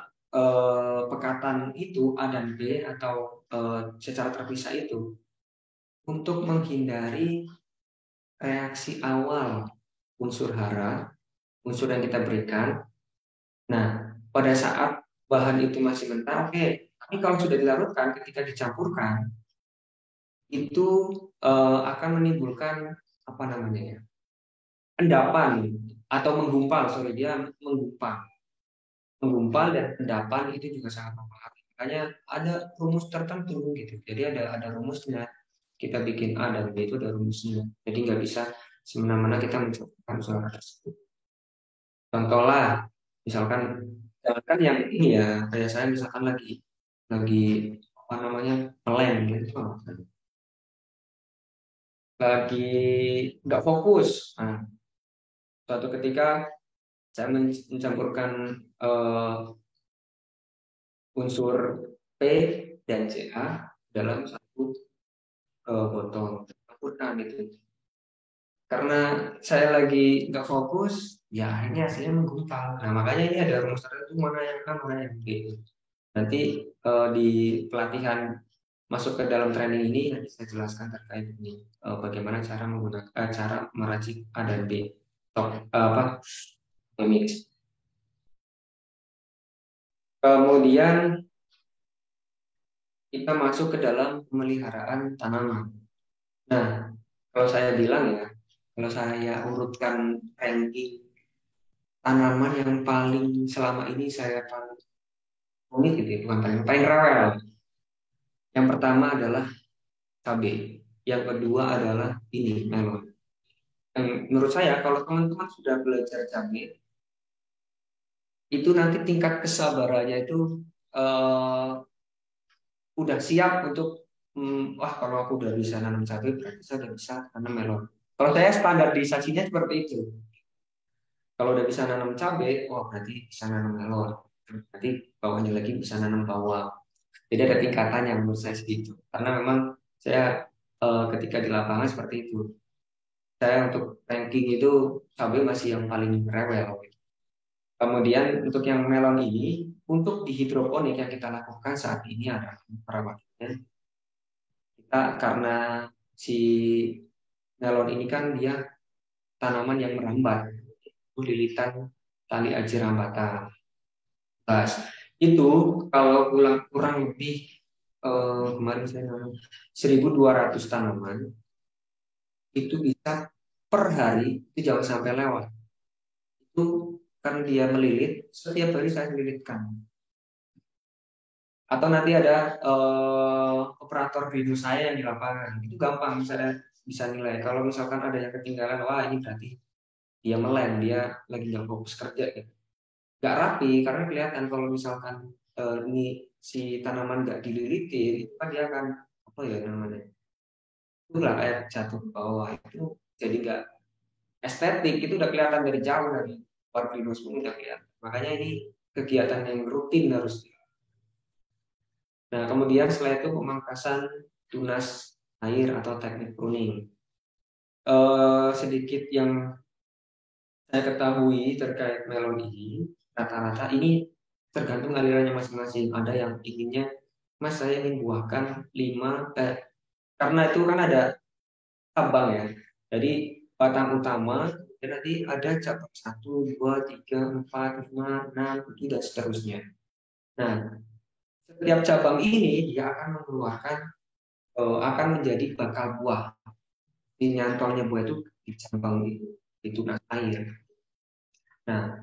perkataan itu A dan B atau secara terpisah itu untuk menghindari reaksi awal unsur hara, unsur yang kita berikan. Nah, pada saat bahan itu masih mentah, oke, Tapi kalau sudah dilarutkan, ketika dicampurkan, itu akan menimbulkan apa namanya ya, endapan atau menggumpal, sorry dia menggumpal dan endapan itu juga sangat mempengaruhi. Makanya ada rumus tertentu gitu. Jadi ada rumusnya. Kita bikin A dan B itu ada rumusnya. Jadi nggak bisa semena-mena kita mencoba usaha tersebut. Contoh lah, misalkan yang ini ya, kayak saya misalkan lagi apa namanya meleng gitu, lagi nggak fokus. Nah, suatu ketika saya mencampurkan unsur P dan Ca dalam satu botol, campurkan itu. Karena saya lagi nggak fokus, ya akhirnya hasilnya menggumpal. Nah, makanya ini ada rumus tertentu mana yang A, mana yang B. Nanti di pelatihan masuk ke dalam training ini nanti saya jelaskan terkait ini bagaimana cara menggunakan cara meracik A dan B. Apa mix. Kemudian kita masuk ke dalam pemeliharaan tanaman. Nah, kalau saya bilang ya, kalau saya urutkan ranking tanaman yang paling selama ini saya paling rumit gitu ya, bukan paling rewel. Yang pertama adalah cabai, yang kedua adalah ini melon. Yang menurut saya kalau teman-teman sudah belajar cabai, itu nanti tingkat kesabarannya itu udah siap untuk wah kalau aku udah bisa nanam cabai berarti saya udah bisa nanam melon. Kalau saya standarisasinya seperti itu. Kalau udah bisa nanam cabai, wah berarti bisa nanam melon. Berarti bawahnya lagi bisa nanam bawang. Jadi ada tingkatan yang menurut saya segitu. Karena memang saya ketika di lapangan seperti itu. Saya untuk ranking itu cabai masih yang paling rewel. Kemudian untuk yang melon ini, untuk di hidroponik yang kita lakukan saat ini adalah perawatannya. Kita karena si melon ini kan dia tanaman yang merambat, lilitan tali aji rambatan. Itu kalau kurang lebih kemarin saya nanam 1.200 tanaman itu bisa per hari itu jangan sampai lewat. Itu kan dia melilit setiap hari saya lilitkan. Atau nanti ada operator video saya yang di lapangan itu gampang saya bisa nilai. Kalau misalkan ada yang ketinggalan, wah ini berarti dia meleng, dia lagi nggak fokus kerja gitu. Nggak rapi karena kelihatan kalau misalkan ini si tanaman nggak dililitin itu kan dia akan apa ya namanya itulah kayak jatuh ke bawah itu jadi nggak estetik, itu udah kelihatan dari jauh dari luar pinus pun udah kelihatan. Makanya ini kegiatan yang rutin harus. Nah kemudian setelah itu pemangkasan tunas air atau teknik pruning. Sedikit yang saya ketahui terkait melon ini rata-rata ini tergantung alirannya masing-masing. Ada yang inginnya, Mas saya ingin buahkan 5 karena itu kan ada cabang ya. Jadi batang utama dan nanti ada cabang 1, 2, 3, 4, 5, 6 itu dan seterusnya. Nah, setiap cabang ini dia akan mengeluarkan akan menjadi bakal buah. Ini nyantolnya buah itu di cabang itu tunas air. Nah,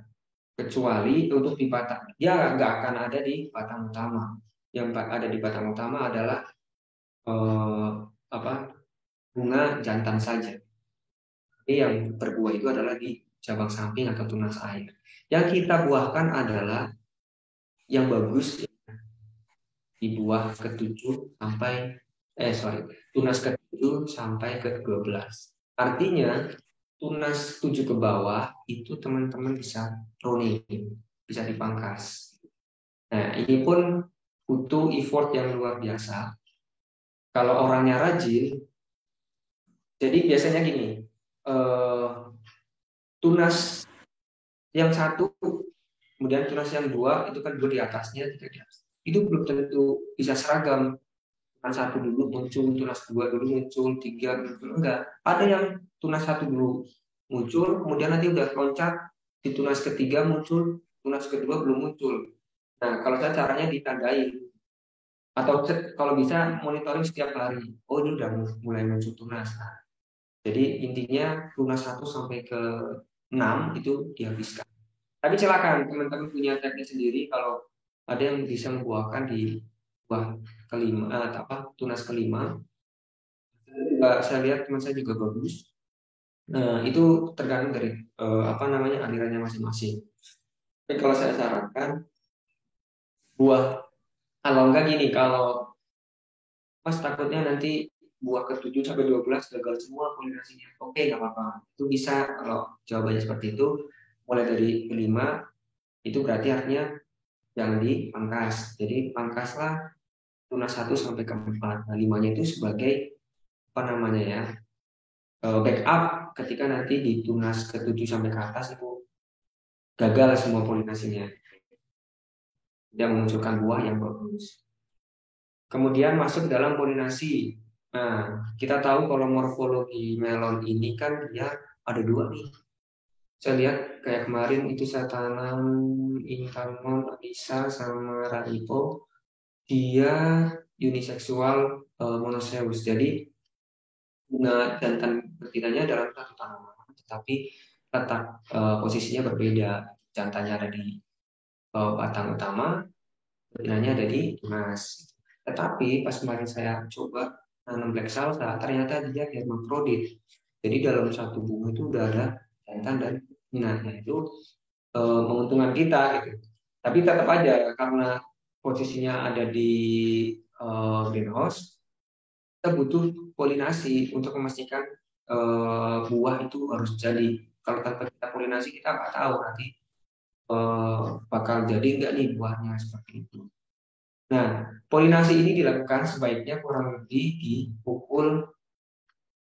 kecuali untuk di batang, dia nggak akan ada di batang utama. Yang ada di batang utama adalah apa bunga jantan saja. Jadi yang berbuah itu adalah di cabang samping atau tunas air. Yang kita buahkan adalah yang bagus di buah ke-7 sampai tunas ke-7 sampai ke-12. Artinya tunas 7 ke bawah itu teman-teman bisa pruning, bisa dipangkas. Nah, ini pun butuh effort yang luar biasa. Kalau orangnya rajin, jadi biasanya gini, tunas yang 1, kemudian tunas yang 2 itu kan 2 di atasnya, 3 di atas. Itu belum tentu bisa seragam. Tunas 1 dulu muncul, tunas 2 dulu muncul, 3 muncul, enggak. Ada yang tunas 1 dulu muncul, kemudian nanti udah loncat di tunas ke-3 muncul, tunas ke-2 belum muncul. Nah, kalau saya caranya ditandai. atau kalau bisa monitoring setiap hari. Oh, ini udah mulai muncul tunas. Nah, jadi intinya tunas 1 sampai ke 6 itu dihabiskan. Tapi silakan teman-teman punya teknik sendiri kalau ada yang bisa membuahkan di buah kelima, tunas kelima. Saya lihat teman saya juga bagus. Nah, itu tergantung dari alirannya masing-masing. Tapi kalau saya sarankan buah, kalau enggak gini, kalau Mas takutnya nanti buah ke 7 sampai 12 gagal semua kombinasinya. Oke, nggak apa-apa. Itu bisa kalau jawabannya seperti itu. Mulai dari kelima, itu berarti artinya jangan dipangkas. Jadi pangkaslah tunas 1 sampai ke 4. Nah, limanya itu sebagai backup ketika nanti di tunas ke 7 sampai ke atas itu gagal semua polinasinya. Dia memunculkan buah yang bagus. Kemudian masuk dalam polinasi. Nah, kita tahu kalau morfologi melon ini kan dia ada 2 nih. Saya lihat kayak kemarin itu saya tanam Inkalmon, Anissa, sama Raripo. Dia uniseksual monoseus. Jadi bunga jantan betinanya dalam satu tanaman, tetapi letak posisinya berbeda. Jantannya ada di batang utama, betinanya ada di tunas. Tetapi pas kemarin saya coba nanam black salsa, ternyata dia hermafrodit. Jadi dalam satu bunga itu udah ada jantan dan betinanya. Itu menguntungkan kita gitu. Tapi tetap aja karena posisinya ada di greenhouse, kita butuh polinasi untuk memastikan buah itu harus jadi. Kalau tanpa kita polinasi kita nggak tahu nanti bakal jadi nggak nih buahnya seperti itu. Nah, polinasi ini dilakukan sebaiknya kurang lebih di pukul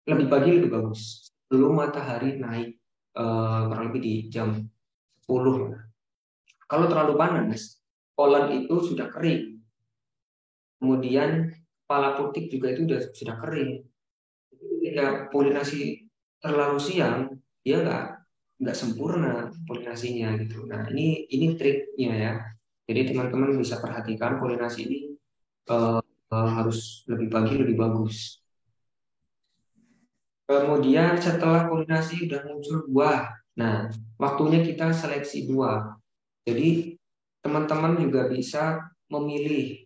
lebih pagi lebih bagus sebelum matahari naik, kurang lebih di jam 10. Kalau terlalu panas, polen itu sudah kering. Kemudian kepala putik juga itu sudah kering. Ketika polinasi terlalu siang, dia nggak sempurna polinasinya gitu. Nah, ini triknya ya. Jadi teman-teman bisa perhatikan polinasi ini harus lebih pagi lebih bagus. Kemudian setelah polinasi udah muncul buah, nah waktunya kita seleksi buah. Jadi teman-teman juga bisa memilih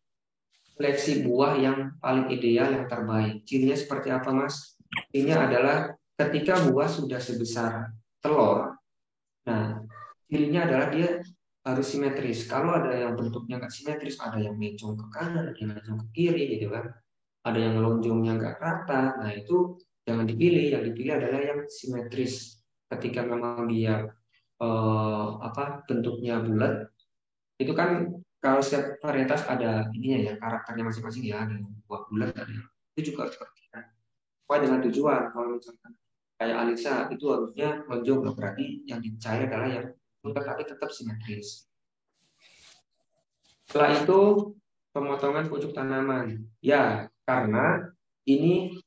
seleksi buah yang paling ideal, yang terbaik. Cirinya seperti apa, Mas? Cirinya adalah ketika buah sudah sebesar telur. Nah, cirinya adalah dia harus simetris. Kalau ada yang bentuknya nggak simetris, ada yang mencong ke kanan, ada yang mencong ke kiri, gitu kan. Ada yang lonjongnya nggak rata. Nah, itu jangan dipilih. Yang dipilih adalah yang simetris. Ketika memang dia bentuknya bulat, itu kan kalau setiap varietas ada ininya ya, karakternya masing-masing ya, ada yang buah bulat, ada yang itu juga harus perhatikan. Sesuai dengan tujuan. Kalau misalkan kayak Alisa itu harusnya lonjong, berarti yang dicari adalah yang bulat tapi tetap simetris. Setelah itu pemotongan pucuk tanaman. Ya, karena ini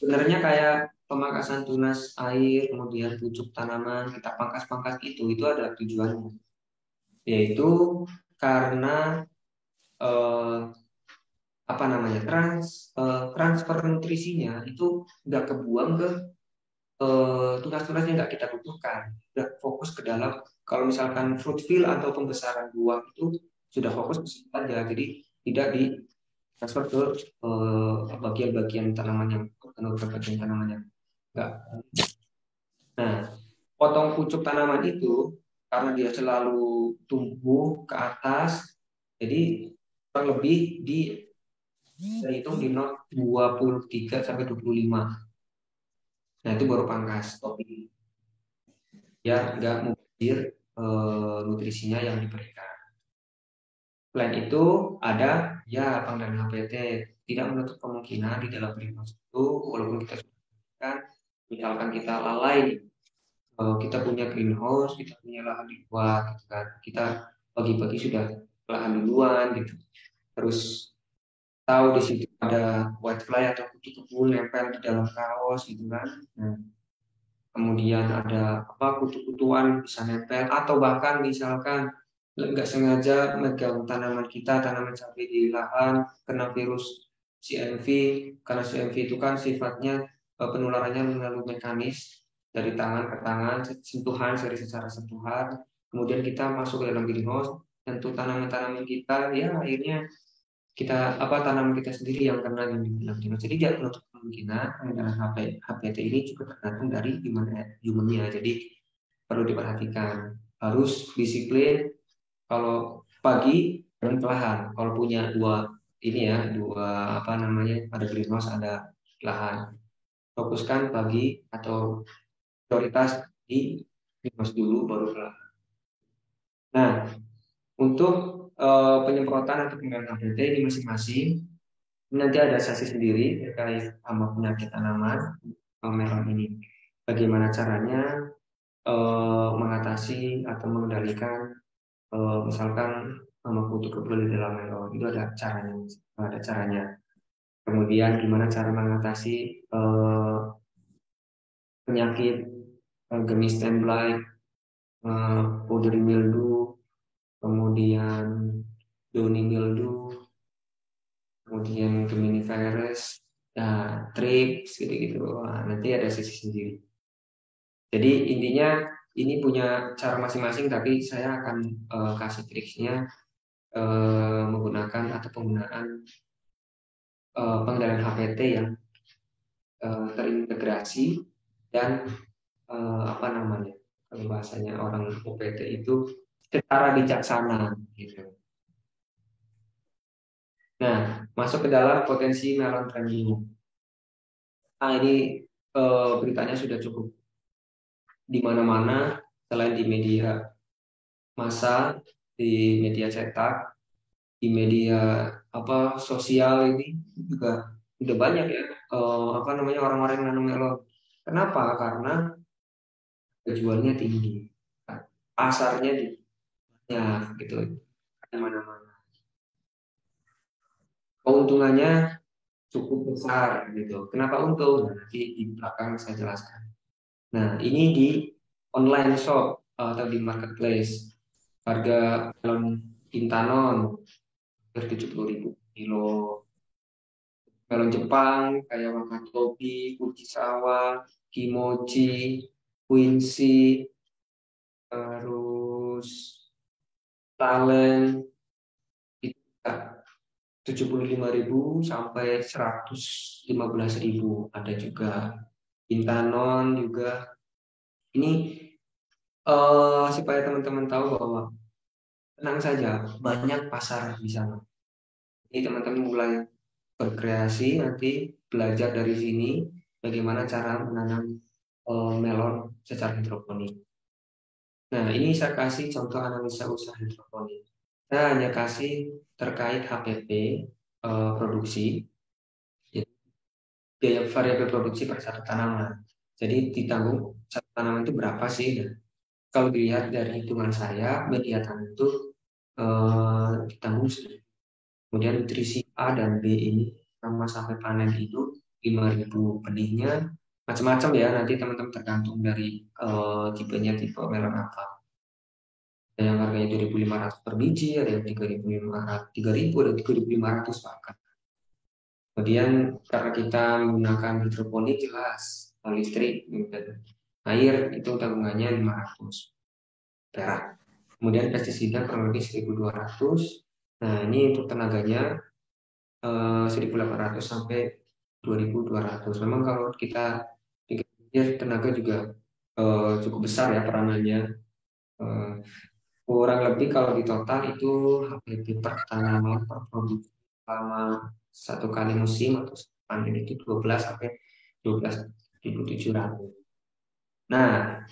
sebenarnya kayak pemangkasan tunas air, kemudian pucuk tanaman, kita pangkas-pangkas itu ada tujuannya. Yaitu karena transfer nutrisinya itu nggak kebuang ke tunas-tunas yang nggak kita butuhkan, udah fokus ke dalam. Kalau misalkan fruit fill atau pembesaran buah itu sudah fokus ke situ aja, jadi tidak di transfer ke bagian-bagian tanaman yang bagian tanaman yang enggak. Nah, potong pucuk tanaman itu karena dia selalu tumbuh ke atas, jadi kurang lebih dihitung di not 23 sampai 25. Nah, itu baru pangkas topi. Ya, nggak mubazir nutrisinya yang diberikan. Selain itu ada ya pangdangan HPT, tidak menutup kemungkinan di dalam greenhouse itu walaupun kita sudah misalkan kita lalai, kita punya greenhouse, kita punya lahan di luar, gitu kan. Kita pagi-pagi sudah lahan duluan gitu. Terus tahu di situ ada whitefly atau kutu kebun nempel di dalam kaos gitu kan. Nah, kemudian ada kutu-kutuan bisa nempel atau bahkan misalkan nggak sengaja megang tanaman kita, tanaman cabai di lahan, kena virus CMV, karena CMV itu kan sifatnya penularannya melalui mekanis dari tangan ke tangan, sentuhan secara sentuhan, kemudian kita masuk ke dalam greenhouse, tentu tanaman-tanaman kita, ya akhirnya kita tanaman kita sendiri yang kena di dalam greenhouse. Jadi tidak menutup kemungkinan pengendalian HPT ini juga tergantung dari humannya. Jadi perlu diperhatikan, harus disiplin. Kalau pagi dan perlahan, kalau punya dua ini ya, dua ada greenhouse, ada lahan, fokuskan pagi atau prioritas di greenhouse dulu baru perlahan. Nah, untuk penyemprotan atau pengendalian HPT ini masing-masing nanti ada sesi sendiri terkait sama penyakit tanaman melon ini. Bagaimana caranya mengatasi atau mengendalikan misalkan kutu kebul di dalam melon, itu ada caranya. Kemudian gimana cara mengatasi penyakit gemi stem blight, powdery mildew, kemudian downy mildew, kemudian gemini virus, thrips gitu-gitu. Nanti ada sesi sendiri. Jadi intinya ini punya cara masing-masing, tapi saya akan kasih triksnya menggunakan atau penggunaan pengendalian HPT yang terintegrasi dan kalau bahasanya orang OPT itu secara bijaksana gitu. Nah, masuk ke dalam potensi melon trending. Nah, ini beritanya sudah cukup di mana-mana, selain di media massa, di media cetak, di media sosial, ini juga udah banyak ya orang-orang yang nanam melon. Kenapa? Karena jualnya tinggi, pasarnya banyak gitu, di mana-mana. Keuntungannya cukup besar gitu. Kenapa untung? Nanti di belakang saya jelaskan. Nah, ini di online shop atau di marketplace. Harga melon Intanon 70.000 kilo. Melon Jepang kayak Wakatobi, Fujisawa, Kimochi, Quincy, terus Talent itu 75.000 sampai 115.000 ada juga. Intanon juga. Ini supaya teman-teman tahu bahwa tenang saja, banyak pasar di sana. Jadi teman-teman mulai berkreasi, nanti belajar dari sini bagaimana cara menanam melon secara hidroponik. Nah, ini saya kasih contoh analisa usaha hidroponik. Saya hanya kasih terkait HPP produksi, biaya variabel produksi per satu tanaman. Jadi ditanggung satu tanaman itu berapa sih? Nah, kalau dilihat dari hitungan saya, media tanam itu ditanggung sedikit. Kemudian nutrisi A dan B ini sama sampai panen itu 5.000 benihnya, macam-macam ya, nanti teman-teman tergantung dari tipenya, tipe melon apa. Ada yang harganya 2.500 per biji, ada yang 3.000, ada 3.500 bahkan. Kemudian karena kita menggunakan hidroponik, jelas listrik dan air itu tanggungannya 500 perak. Kemudian pestisida kurang lebih 1.200. Nah, ini untuk tenaganya 1.800 sampai 2.200. Memang kalau kita pikir tenaga juga cukup besar ya peranannya. Kurang lebih kalau di total itu HPP per tanaman per produksi selama satu kali musim atau panen itu 12 sampai 12.700. Nah,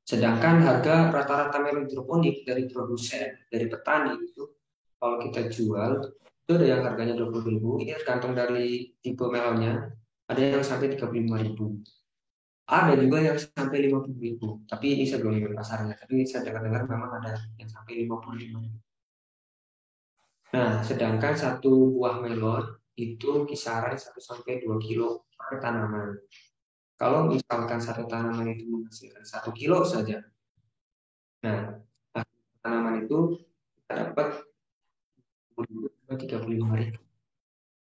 sedangkan harga rata-rata melon hidroponik dari produsen, dari petani itu kalau kita jual itu ada yang harganya 20.000, ini tergantung dari tipe melonnya, ada yang sampai 35.000. Ada juga yang sampai 50.000, tapi ini saya belum lihat pasarnya, tapi saya dengar-dengar memang ada yang sampai 55.000. Nah, sedangkan satu buah melon itu kisaran 1 sampai 2 kilo per tanaman. Kalau misalkan satu tanaman itu menghasilkan 1 kilo saja, nah tanaman itu kita dapat 35.000.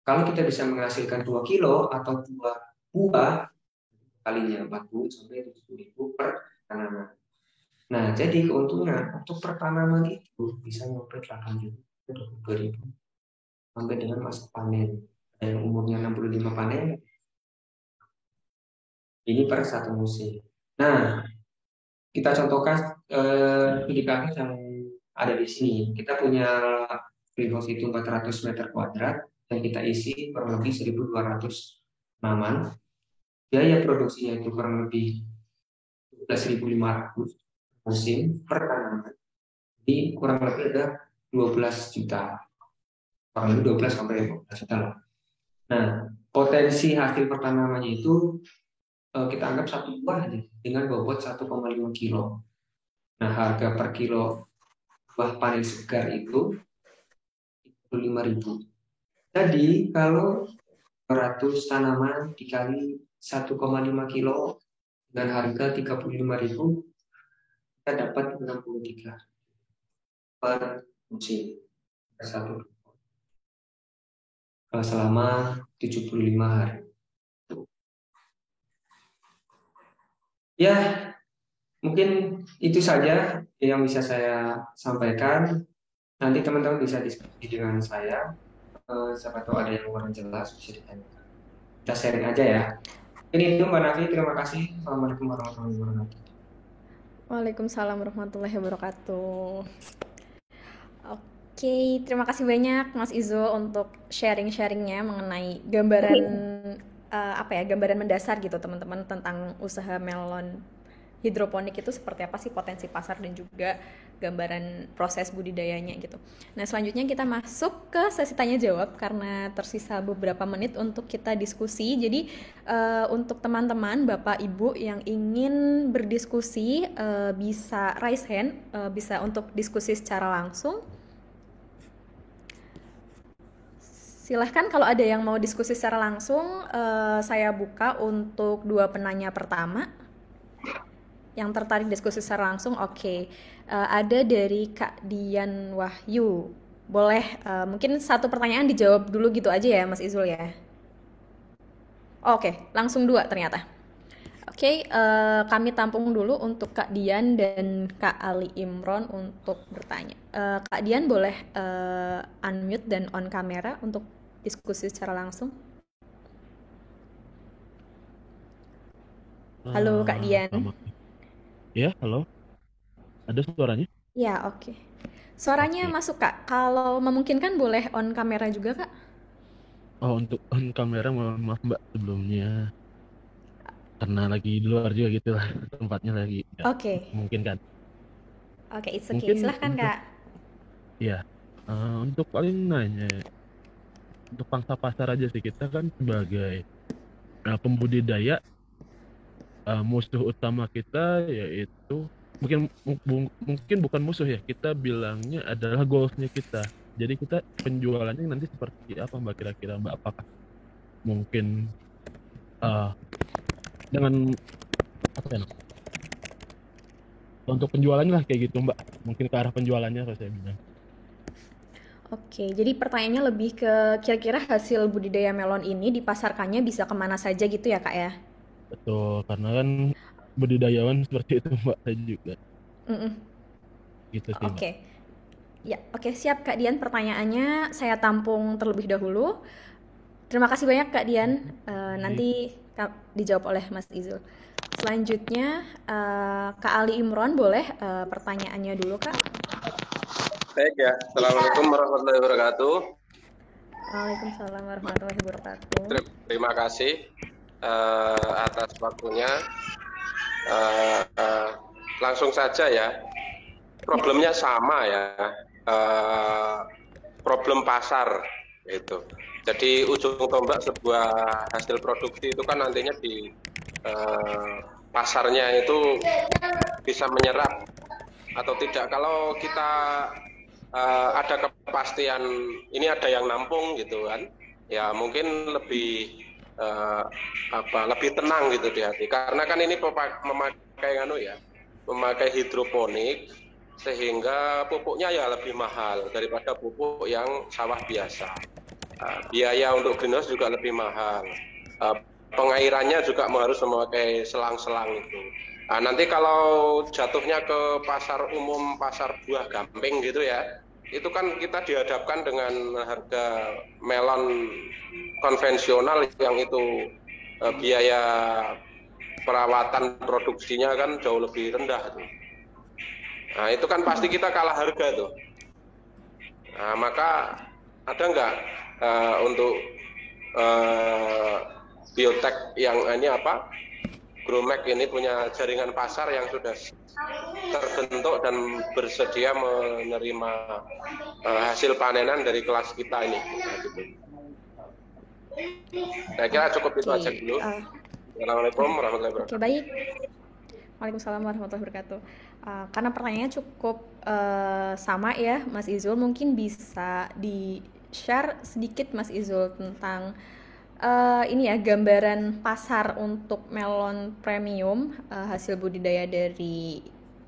Kalau kita bisa menghasilkan 2 kilo atau 2 buah, kalinya 40 sampai 70.000 per tanaman. Nah, jadi keuntungan untuk pertanaman itu bisa sampai 8 juta, 22.000 sampai dengan masa panen. Ada yang umurnya 65 panen, ini per satu musim. Nah, kita contohkan studi kasus yang ada di sini. Kita punya greenhouse itu 400 meter kuadrat dan kita isi kurang lebih 1.200 tanaman. Biaya produksinya itu kurang lebih 12.500 musim per tanaman. Jadi kurang lebih ada 12 juta. Kurang lebih 12 sampai 15 juta lah. Nah, potensi hasil pertanamannya itu kita anggap satu buah aja dengan bobot 1,5 kilo. Nah, harga per kilo buah panen segar itu 35.000. Jadi kalau 100 tanaman dikali 1,5 kilo dengan harga 35.000, kita dapat 63 per musim per satu selama 75 hari. Ya, mungkin itu saja yang bisa saya sampaikan. Nanti teman-teman bisa diskusi dengan saya. Siapa tahu ada yang kurang jelas bisa ditanyakan. Kita sharing aja ya. Ini itu Mbak Nafi, terima kasih. Assalamualaikum warahmatullahi wabarakatuh. Waalaikumsalam warahmatullahi wabarakatuh. Oke, terima kasih banyak Mas Izo untuk sharing-sharingnya mengenai gambaran gambaran mendasar gitu teman-teman tentang usaha melon hidroponik itu seperti apa sih potensi pasar dan juga gambaran proses budidayanya gitu. Nah, selanjutnya kita masuk ke sesi tanya jawab karena tersisa beberapa menit untuk kita diskusi. Jadi untuk teman-teman Bapak Ibu yang ingin berdiskusi bisa raise hand, bisa untuk diskusi secara langsung. Silahkan kalau ada yang mau diskusi secara langsung, saya buka untuk 2 penanya pertama. Yang tertarik diskusi secara langsung, oke. Ada dari Kak Dian Wahyu. Boleh, mungkin satu pertanyaan dijawab dulu gitu aja ya Mas Izul ya. Oke, langsung 2 ternyata. Oke, kami tampung dulu untuk Kak Dian dan Kak Ali Imron untuk bertanya. Kak Dian boleh unmute dan on kamera untuk diskusi secara langsung. Halo Kak Dian. Ya, halo. Ada suaranya? Ya, oke. Suaranya masuk Kak. Kalau memungkinkan boleh on kamera juga Kak. Oh, untuk on kamera maaf Mbak sebelumnya. Karena lagi di luar juga gitu lah, tempatnya lagi. Oke. Mungkin kan. Oke, it's okay. Silahkan Kak. Ya, untuk paling nanya, untuk pangsa pasar aja sih, kita kan sebagai pembudidaya, musuh utama kita yaitu mungkin bukan musuh ya, kita bilangnya adalah goalsnya kita. Jadi kita penjualannya nanti seperti apa Mbak kira-kira Mbak? Apakah mungkin dengan apa ya? Untuk penjualannya lah kayak gitu Mbak, mungkin ke arah penjualannya kalau saya bilang. Oke, jadi pertanyaannya lebih ke kira-kira hasil budidaya melon ini dipasarkannya bisa kemana saja gitu ya Kak ya? Betul, karena kan budidayawan seperti itu Mbak, saya juga. Gitu sih Mbak. Oke. Ya, oke, siap Kak Dian, pertanyaannya saya tampung terlebih dahulu. Terima kasih banyak Kak Dian. Nanti dijawab oleh Mas Izul. Selanjutnya Kak Ali Imron, boleh pertanyaannya dulu Kak? Baik ya, Assalamualaikum warahmatullahi wabarakatuh. Waalaikumsalam warahmatullahi wabarakatuh. Terima kasih atas waktunya. Langsung saja ya, problemnya sama ya, problem pasar itu. Jadi ujung tombak sebuah hasil produksi itu kan nantinya di pasarnya itu bisa menyerap atau tidak. Kalau kita ada kepastian ini ada yang nampung gitu kan, ya mungkin lebih lebih tenang gitu di hati, karena kan ini memakai hidroponik sehingga pupuknya ya lebih mahal daripada pupuk yang sawah biasa. Biaya untuk greenhouse juga lebih mahal. Pengairannya juga harus memakai selang-selang itu. Nanti kalau jatuhnya ke pasar umum, pasar buah gamping gitu ya, itu kan kita dihadapkan dengan harga melon konvensional yang itu biaya perawatan produksinya kan jauh lebih rendah tuh. Nah, itu kan pasti kita kalah harga tuh. Nah, maka ada nggak untuk Biotek yang ini apa? Growmac ini punya jaringan pasar yang sudah terbentuk dan bersedia menerima hasil panenan dari kelas kita ini. Nah, gitu. Saya kira cukup itu aja dulu. Assalamualaikum warahmatullahi wabarakatuh. Oke, baik. Waalaikumsalam warahmatullahi wabarakatuh. Karena pertanyaannya cukup sama ya, Mas Izul, mungkin bisa di-share sedikit Mas Izul tentang ini ya, gambaran pasar untuk melon premium hasil budidaya dari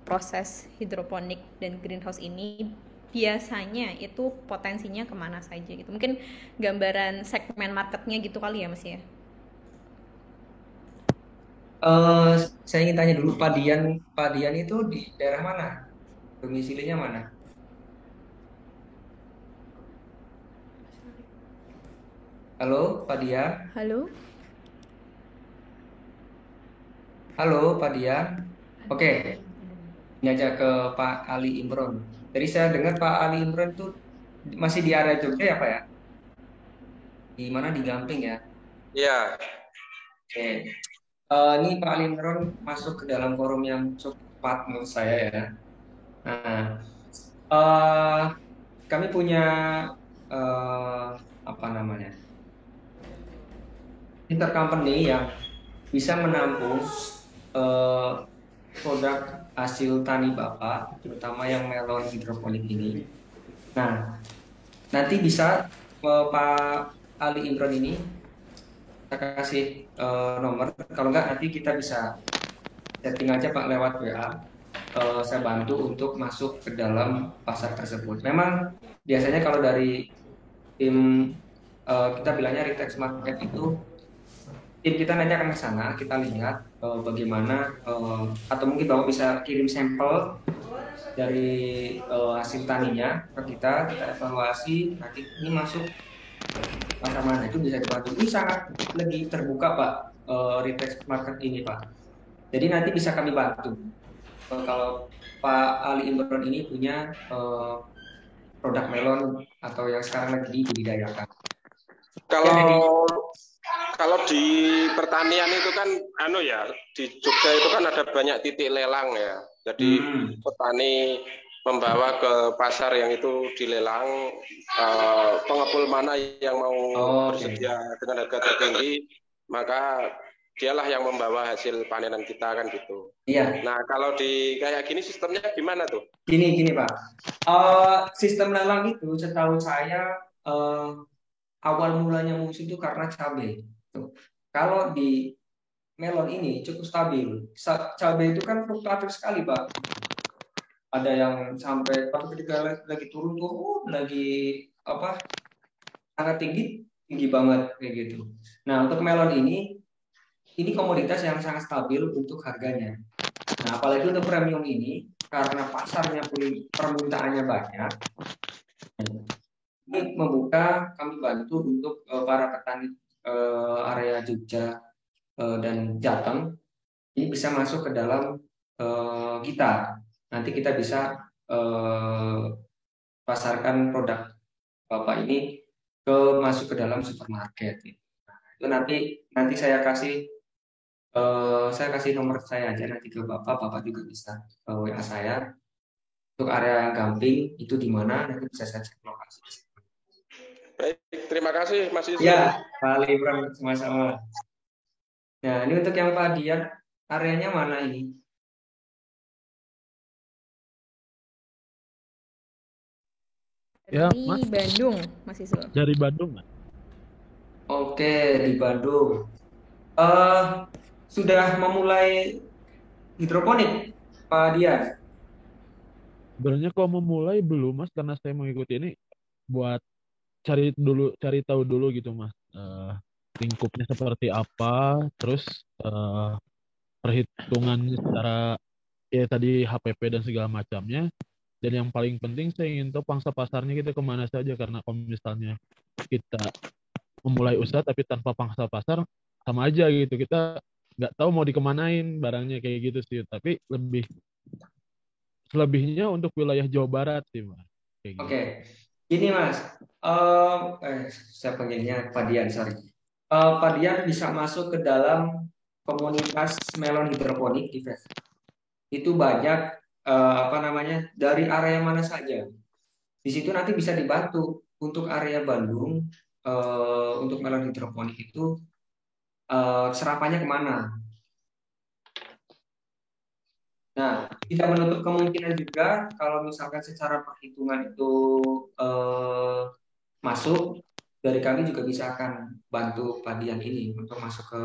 proses hidroponik dan greenhouse ini biasanya itu potensinya kemana saja gitu. Mungkin gambaran segmen marketnya gitu kali ya Mas ya. Saya ingin tanya dulu, Pak Dian itu di daerah mana? Domisilinya mana? Halo, Pak Dian. Halo. Halo, Pak Dian. Oke, ini aja ke Pak Ali Imron. Jadi saya dengar Pak Ali Imron itu masih di area Jogja ya, Pak ya? Di mana? Di Gamping ya? Iya. Oke. Ini Pak Ali Imron masuk ke dalam forum yang cukup tepat menurut saya ya. Nah, kami punya apa namanya, intercompany yang bisa menampung produk hasil tani Bapak, terutama yang melon hidroponik ini. Nah, nanti bisa Pak Ali Imron ini saya kasih nomor. Kalau enggak nanti kita bisa setting aja Pak lewat WA. Saya bantu untuk masuk ke dalam pasar tersebut. Memang biasanya kalau dari tim kita bilangnya Ritex Market itu, tim kita nanti akan ke sana, kita lihat bagaimana atau mungkin Bapak bisa kirim sampel dari hasil taninya ke kita evaluasi, nanti ini masuk pasar mana itu bisa dibantu. Ini sangat lebih terbuka Pak, Ritex Market ini Pak. Jadi nanti bisa kami bantu. Kalau Pak Ali Imron ini punya produk melon atau yang sekarang lagi dibudidayakan. Kalau di pertanian itu kan di Jogja itu kan ada banyak titik lelang ya. Jadi petani membawa ke pasar yang itu dilelang, pengepul mana yang mau bersedia dengan harga tertinggi, maka dialah yang membawa hasil panenan kita kan gitu. Iya. Nah, kalau di kayak gini sistemnya gimana tuh? Gini Pak. Sistem lelang itu setahu saya awal mulanya muncul itu karena cabai. Kalau di melon ini cukup stabil. Cabai itu kan fluktuatif sekali Pak. Ada yang sampai ketika lagi turun lagi sangat tinggi banget kayak gitu. Nah, untuk melon ini komoditas yang sangat stabil untuk harganya. Nah, apalagi untuk premium ini karena pasarnya pun permintaannya banyak. Ini kami bantu untuk para petani area Jogja dan Jateng ini bisa masuk ke dalam kita. Nanti kita bisa pasarkan produk Bapak ini masuk ke dalam supermarket. Nah, itu nanti saya kasih nomor saya aja nanti ke Bapak juga bisa WA saya. Untuk area Gamping itu di mana nanti bisa saya cek lokasi. Baik, terima kasih Mas Yusuf. Ya, Pak Libran sama-sama. Nah, ini untuk yang Pak Dian, areanya mana ini? Ya, Di Mas. Bandung, Mas Izul. Dari Bandung, Mas. Oke, di Bandung. Sudah memulai hidroponik, Pak Dian? Sebenarnya kalau memulai belum Mas, karena saya mengikuti ini buat cari tahu dulu gitu Mas. Lingkupnya seperti apa, terus eh, perhitungannya secara ya tadi HPP dan segala macamnya. Dan yang paling penting saya ingin tahu pangsa pasarnya kita kemana saja, karena kalau misalnya kita memulai usaha tapi tanpa pangsa pasar sama aja gitu, kita nggak tahu mau dikemanain barangnya kayak gitu sih. Tapi selebihnya untuk wilayah Jawa Barat sih Mas, kayak gitu. Oke, gini Mas, saya panggilnya Pak Dian, sorry. Pak Dian bisa masuk ke dalam komunitas melon hidroponik di Facebook. Itu banyak apa namanya dari area mana saja. Di situ nanti bisa dibantu untuk area Bandung, untuk melon hidroponik itu serapannya kemana. Nah, tidak menutup kemungkinan juga kalau misalkan secara perhitungan itu eh, masuk, dari kami juga bisa akan bantu Padian ini untuk masuk ke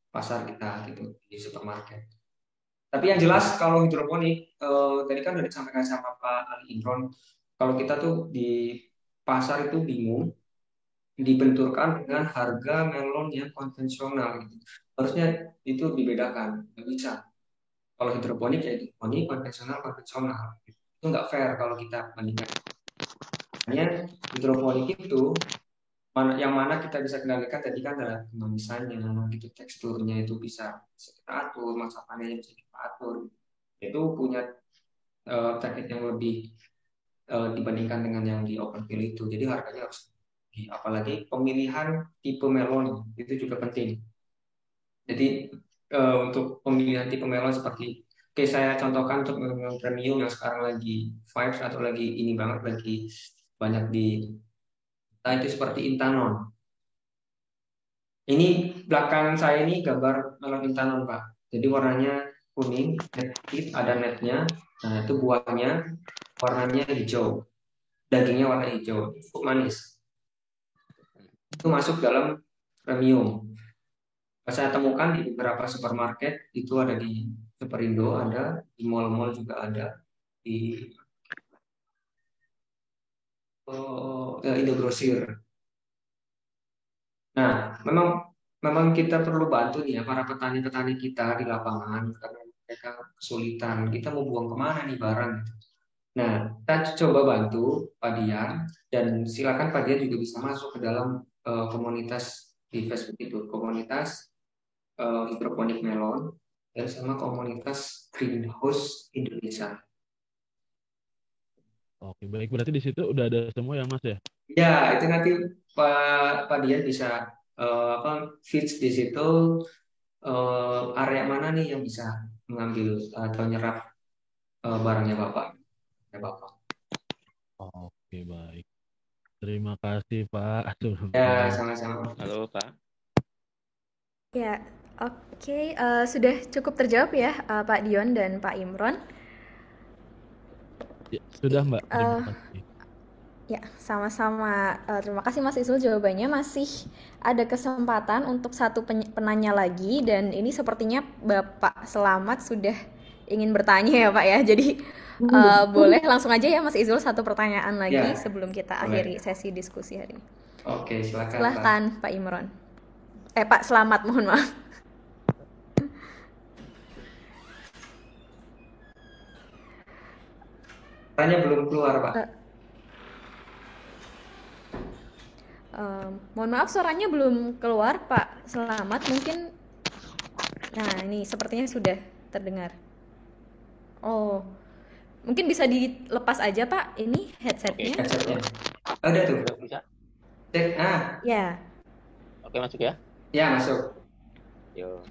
pasar kita gitu di supermarket. Tapi yang jelas kalau hidroponik tadi kan udah disampaikan sama Pak Ali Imron, kalau kita tuh di pasar itu bingung dibenturkan dengan harga melon yang konvensional gitu. Harusnya itu dibedakan, nggak bisa. Kalau hidroponik ya hidroponik, konvensional konvensional. Itu nggak fair kalau kita bandingkan. Hanya hidroponik itu yang mana kita bisa kendalikan tadi kan adalah kemanisannya, gitu teksturnya itu bisa kita atur, masa panennya bisa kita atur. Itu punya teknik yang lebih dibandingkan dengan yang di open field itu. Jadi harganya harus apalagi pemilihan tipe melon itu juga penting. Jadi untuk pemilihan tipe melon seperti oke saya contohkan untuk melon premium yang sekarang lagi vibes atau lagi ini banget lagi banyak di itu seperti Intanon. Ini belakang saya ini gambar melon Intanon Pak. Jadi warnanya kuning, ada netnya. Nah itu buahnya warnanya hijau, dagingnya warna hijau, cukup manis. Itu masuk dalam premium. Saya temukan di beberapa supermarket, itu ada di Superindo, ada di mall-mall juga ada di Indogrosir. Nah, memang kita perlu bantu nih ya para petani-petani kita di lapangan karena mereka kesulitan. Kita mau buang kemana nih barang? Nah, kita coba bantu Pak Dian dan silakan Pak Dian juga bisa masuk ke dalam komunitas di Facebook itu, komunitas hidroponik melon dan sama komunitas greenhouse Indonesia. Oke, baik. Berarti di situ udah ada semua ya, Mas ya? Ya, itu nanti Pak Dian bisa feeds di situ area mana nih yang bisa mengambil atau nyerap barangnya Bapak. Ya, Bapak. Oke, baik. Terima kasih, Pak. Ya, sama-sama. Halo Pak. Ya, oke. Sudah cukup terjawab ya, Pak Dion dan Pak Imron. Ya, sudah, Mbak. Terima kasih. Ya, sama-sama. Terima kasih Mas Isul, jawabannya masih ada kesempatan untuk satu penanya lagi dan ini sepertinya Bapak Selamat sudah ingin bertanya ya Pak ya. Jadi boleh langsung aja ya Mas Isul satu pertanyaan lagi Ya, sebelum kita boleh. akhiri sesi diskusi hari ini. Oke, silakan. Silahkan Pak Imron. Pak Selamat, mohon maaf. Tanya belum keluar Pak. Mohon maaf suaranya belum keluar Pak Selamat mungkin. Nah ini sepertinya sudah terdengar. Oh mungkin bisa dilepas aja Pak ini headsetnya. Headsetnya. Ada tuh. Bisa? Cek. Ya. Oke, masuk ya? Ya, masuk. Yo.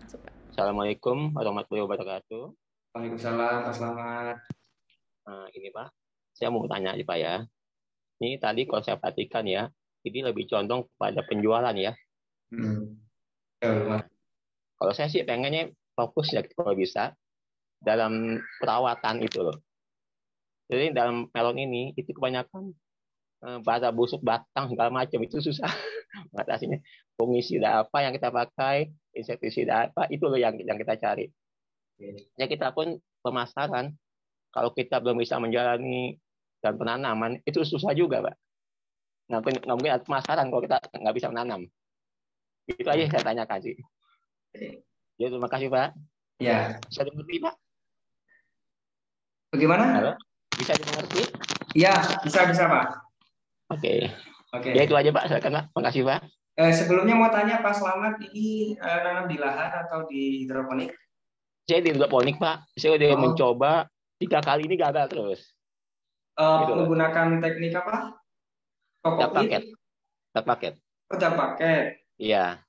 Assalamualaikum warahmatullahi wabarakatuh. Waalaikumsalam, Pak Selamat. Nah, ini Pak, saya mau tanya nih Pak ya. Ini tadi kalau saya perhatikan ya, ini lebih condong pada penjualan ya. Kalau saya sih pengennya fokus ya kalau bisa dalam perawatan itu loh. Jadi dalam melon ini itu kebanyakan bata busuk batang segala macam itu susah batasinya. Fungisida apa yang kita pakai, insektisida apa itu loh yang kita cari. Ya kita pun pemasaran kalau kita belum bisa menjalani dan penanaman itu susah juga, Pak. Nggak mungkin ada pemasaran kalau kita nggak bisa menanam. Itu aja yang saya tanyakan sih. Ya, terima kasih, Pak. Ya, Bisa dimengerti, Pak? bagaimana? Halo? Bisa dimengerti? Ya, bisa Pak. Oke. Oke. Ya, itu aja, Pak. Silakan, Pak. Terima kasih, Pak. Sebelumnya mau tanya Pak Slamet, ini nanam di lahan atau di hidroponik? Saya di hidroponik, Pak. Saya udah Oh. mencoba 3 kali ini gagal terus. Gitu loh. Menggunakan teknik apa? Tak Kokopit? paket. Tak paket. Oh, tak paket. Iya.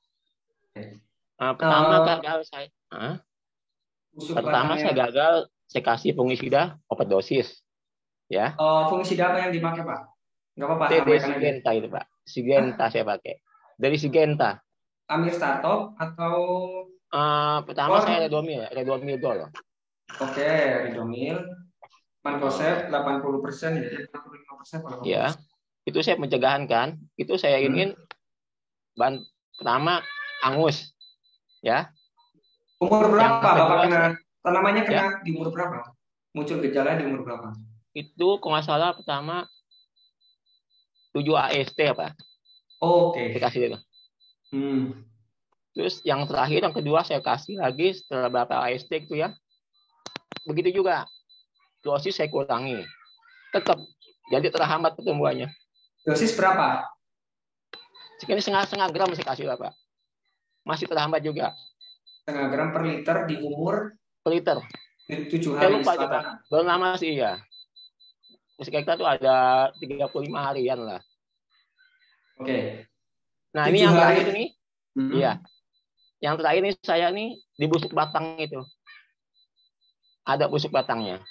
Oke. Pertama gagal saya. Busuk Pertama batangnya. saya gagal, saya kasih fungisida overdosis. Ya. Fungisida apa yang dipakai Pak? Nggak apa-apa, TD sampaikan aja. Sigenta itu, Pak. Sigenta saya pakai. Dari Sigenta. Amir Startop atau Pertama Or? saya Redomil Dol. Oke, Ridomil. Mankosep 80% ya, 85% kalau Ya. Itu saya pencegahan kan. Itu saya ingin pertama angus. Ya. Umur berapa Yang Bapak kedua, kena tanamannya kena Ya. di umur berapa? Muncul gejala di umur berapa? Itu kalau nggak salah pertama 7 AST apa? Oke. Saya kasih itu. Terus yang terakhir, yang kedua saya kasih lagi setelah berapa AST itu ya. Begitu juga. Dosis saya kurangi. Tetap. Jadi terhambat pertumbuhannya. Dosis berapa? Sekian setengah gram saya kasih lah, Pak. Masih terhambat juga. Setengah gram per liter di umur Per liter. 7 Saya hari lupa aja, setelah Pak. Belum lama sih ya. Sekitar tuh ada 35 harian lah. Oke. Nah, 7 ini yang hari. terakhir nih. Iya. Yang terakhir nih saya nih di busuk batang itu. Ada busuk batangnya.